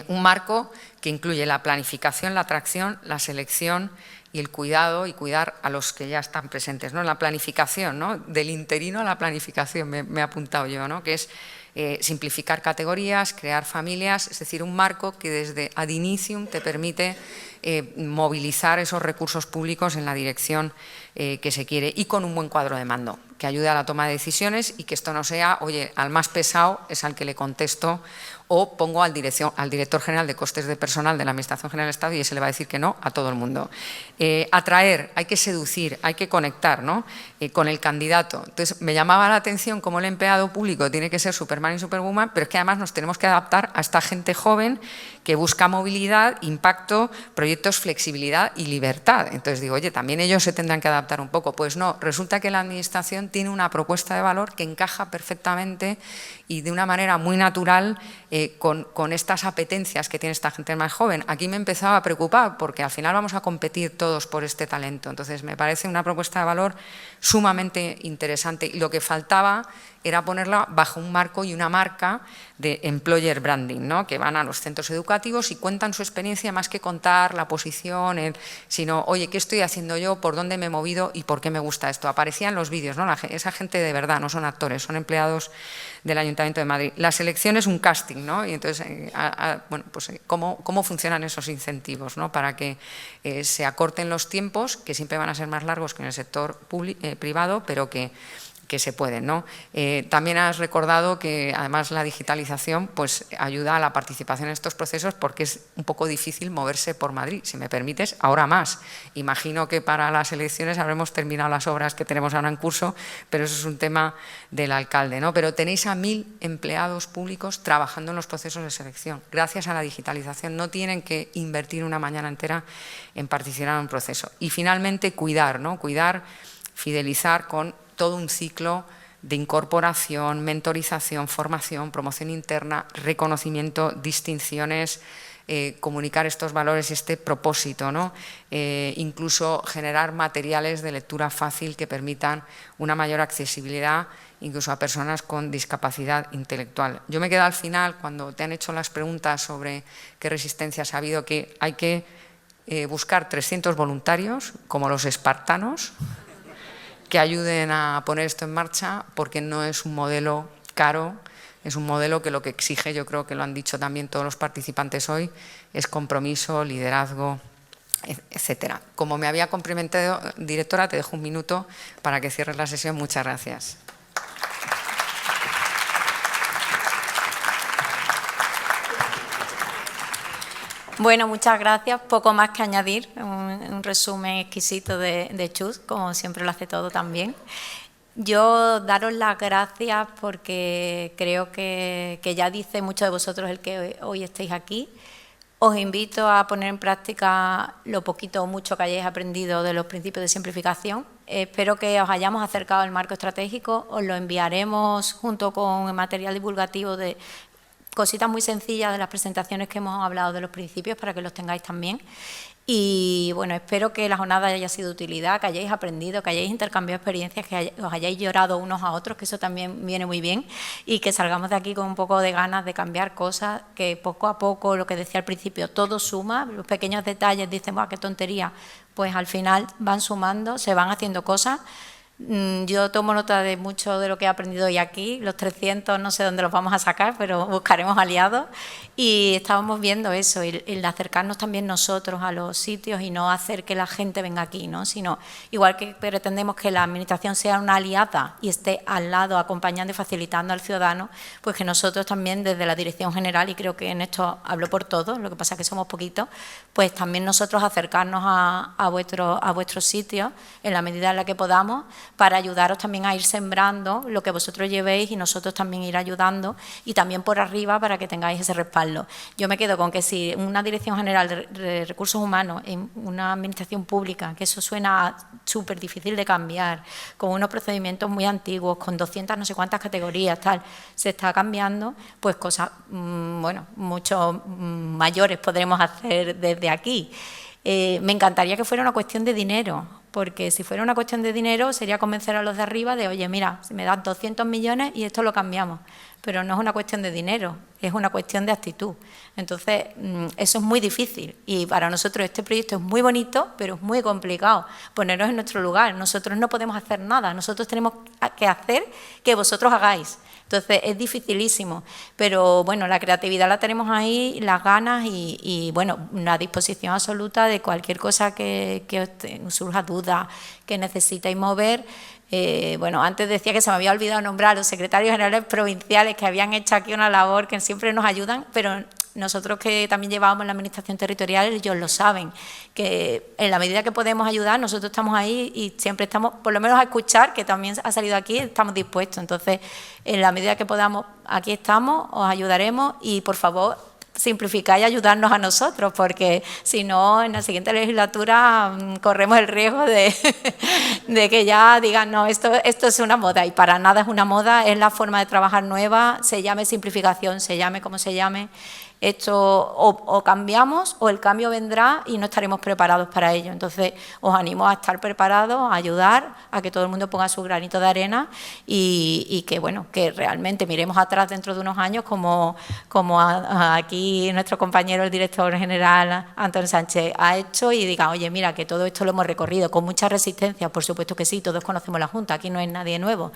Un marco que incluye la planificación, la atracción, la selección y el cuidado y cuidar a los que ya están presentes, ¿no? La planificación, ¿no? Del interino a la planificación, me he apuntado yo, ¿no? Que es simplificar categorías, crear familias, es decir, un marco que desde ad inicium te permite movilizar esos recursos públicos en la dirección que se quiere y con un buen cuadro de mando, que ayude a la toma de decisiones y que esto no sea, oye, al más pesado es al que le contesto o pongo al director general de costes de personal de la Administración General del Estado y ese le va a decir que no a todo el mundo. Atraer, hay que seducir, hay que conectar, ¿no? Con el candidato. Entonces, me llamaba la atención cómo el empleado público tiene que ser Superman y Superwoman, pero es que además nos tenemos que adaptar a esta gente joven que busca movilidad, impacto, proyectos, flexibilidad y libertad. Entonces digo, oye, también ellos se tendrán que adaptar un poco. Pues no, resulta que la Administración tiene una propuesta de valor que encaja perfectamente y de una manera muy natural con estas apetencias que tiene esta gente más joven. Aquí me empezaba a preocupar porque al final vamos a competir todos por este talento. Entonces me parece una propuesta de valor sumamente interesante y lo que faltaba era ponerla bajo un marco y una marca de employer branding, ¿no? Que van a los centros educativos y cuentan su experiencia más que contar la posición, sino, oye, ¿qué estoy haciendo yo? ¿Por dónde me he movido? ¿Y por qué me gusta esto? Aparecían los vídeos, ¿no? Esa gente de verdad, no son actores, son empleados del Ayuntamiento de Madrid. La selección es un casting, ¿no? Y entonces, bueno, pues ¿cómo funcionan esos incentivos, ¿no? Para que se acorten los tiempos, que siempre van a ser más largos que en el sector privado, pero que se pueden, ¿no? También has recordado que además la digitalización pues ayuda a la participación en estos procesos porque es un poco difícil moverse por Madrid, si me permites, ahora más. Imagino que para las elecciones habremos terminado las obras que tenemos ahora en curso, pero eso es un tema del alcalde, ¿no? Pero tenéis a 1.000 empleados públicos trabajando en los procesos de selección. Gracias a la digitalización no tienen que invertir una mañana entera en participar en un proceso. Y finalmente cuidar, ¿no? Cuidar, fidelizar con todo un ciclo de incorporación, mentorización, formación, promoción interna, reconocimiento, distinciones, comunicar estos valores y este propósito, ¿no? Incluso generar materiales de lectura fácil que permitan una mayor accesibilidad incluso a personas con discapacidad intelectual. Yo me quedo al final, cuando te han hecho las preguntas sobre qué resistencias ha habido, que hay que buscar 300 voluntarios, como los espartanos, que ayuden a poner esto en marcha, porque no es un modelo caro, es un modelo que lo que exige, yo creo que lo han dicho también todos los participantes hoy, es compromiso, liderazgo, etcétera. Como me había comprometido, directora, te dejo un minuto para que cierres la sesión. Muchas gracias. Bueno, muchas gracias. Poco más que añadir. Un resumen exquisito de Chus, como siempre lo hace todo también. Yo daros las gracias porque creo que ya dice mucho de vosotros el que hoy estéis aquí. Os invito a poner en práctica lo poquito o mucho que hayáis aprendido de los principios de simplificación. Espero que os hayamos acercado al marco estratégico. Os lo enviaremos junto con el material divulgativo de cositas muy sencillas de las presentaciones que hemos hablado de los principios para que los tengáis también. Y bueno, espero que la jornada haya sido de utilidad, que hayáis aprendido, que hayáis intercambiado experiencias, que os hayáis llorado unos a otros, que eso también viene muy bien, y que salgamos de aquí con un poco de ganas de cambiar cosas, que poco a poco, lo que decía al principio, todo suma, los pequeños detalles dicen, ¡buah, qué tontería! Pues al final van sumando, se van haciendo cosas. Yo tomo nota de mucho de lo que he aprendido hoy aquí, los 300 no sé dónde los vamos a sacar, pero buscaremos aliados y estábamos viendo eso, el acercarnos también nosotros a los sitios y no hacer que la gente venga aquí, ¿no? Sino igual que pretendemos que la administración sea una aliada y esté al lado acompañando y facilitando al ciudadano, pues que nosotros también desde la Dirección General, y creo que en esto hablo por todos, lo que pasa es que somos poquitos, pues también nosotros acercarnos a vuestros sitios en la medida en la que podamos, para ayudaros también a ir sembrando lo que vosotros llevéis y nosotros también ir ayudando, y también por arriba para que tengáis ese respaldo. Yo me quedo con que si una Dirección General de Recursos Humanos en una administración pública, que eso suena súper difícil de cambiar, con unos procedimientos muy antiguos, con 200 no sé cuántas categorías, tal, se está cambiando, pues cosas, bueno, mucho mayores podremos hacer desde aquí. Me encantaría que fuera una cuestión de dinero, porque si fuera una cuestión de dinero sería convencer a los de arriba de, oye, mira, si me das 200 millones y esto lo cambiamos. Pero no es una cuestión de dinero, es una cuestión de actitud. Entonces, eso es muy difícil y para nosotros este proyecto es muy bonito, pero es muy complicado ponernos en nuestro lugar. Nosotros no podemos hacer nada, nosotros tenemos que hacer que vosotros hagáis. Entonces, es dificilísimo, pero bueno, la creatividad la tenemos ahí, las ganas y bueno, la disposición absoluta de cualquier cosa que os surja duda, que necesitéis mover. Bueno, antes decía que se me había olvidado nombrar a los secretarios generales provinciales que habían hecho aquí una labor que siempre nos ayudan, pero nosotros que también llevábamos la administración territorial, ellos lo saben, que en la medida que podemos ayudar, nosotros estamos ahí y siempre estamos, por lo menos a escuchar, que también ha salido aquí, estamos dispuestos. Entonces, en la medida que podamos, aquí estamos, os ayudaremos y, por favor, simplificar y ayudarnos a nosotros, porque si no, en la siguiente legislatura corremos el riesgo de que ya digan, no, esto es una moda, y para nada es una moda, es la forma de trabajar nueva, se llame simplificación, se llame como se llame. Esto o cambiamos o el cambio vendrá y no estaremos preparados para ello. Entonces, os animo a estar preparados, a ayudar, a que todo el mundo ponga su granito de arena y que, bueno, que realmente miremos atrás dentro de unos años como aquí nuestro compañero, el director general, Antonio Sánchez, ha hecho y diga, oye, mira, que todo esto lo hemos recorrido con mucha resistencia, por supuesto que sí, todos conocemos la Junta, aquí no es nadie nuevo.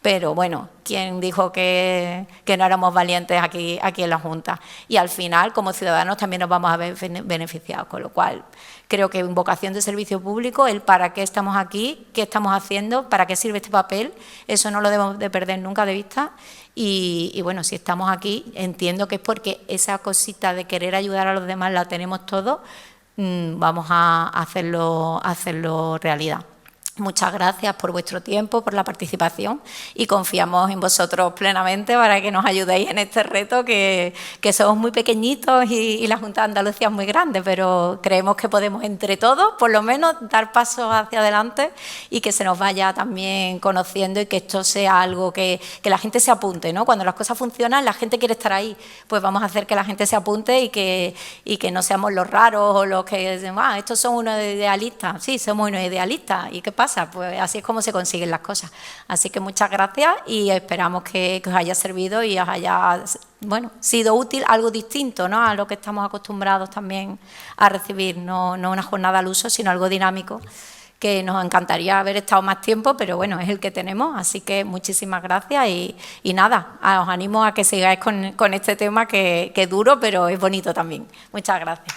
Pero bueno, ¿quién dijo que no éramos valientes aquí en la Junta? Y al final, como ciudadanos, también nos vamos a ver beneficiados, con lo cual creo que en vocación de servicio público, el para qué estamos aquí, qué estamos haciendo, para qué sirve este papel, eso no lo debemos de perder nunca de vista. Y bueno, si estamos aquí, entiendo que es porque esa cosita de querer ayudar a los demás la tenemos todos, vamos a hacerlo realidad. Muchas gracias por vuestro tiempo, por la participación y confiamos en vosotros plenamente para que nos ayudéis en este reto que somos muy pequeñitos y la Junta de Andalucía es muy grande, pero creemos que podemos entre todos por lo menos dar pasos hacia adelante y que se nos vaya también conociendo y que esto sea algo que la gente se apunte, ¿no? Cuando las cosas funcionan, la gente quiere estar ahí, pues vamos a hacer que la gente se apunte y que no seamos los raros o los que dicen, estos son unos idealistas. Sí, somos unos idealistas. ¿Y qué pasa? Pues así es como se consiguen las cosas. Así que muchas gracias y esperamos que os haya servido y os haya sido útil, algo distinto, ¿no?, a lo que estamos acostumbrados también a recibir, no una jornada al uso, sino algo dinámico, que nos encantaría haber estado más tiempo, pero bueno, es el que tenemos, así que muchísimas gracias y nada, os animo a que sigáis con este tema que es duro, pero es bonito también. Muchas gracias.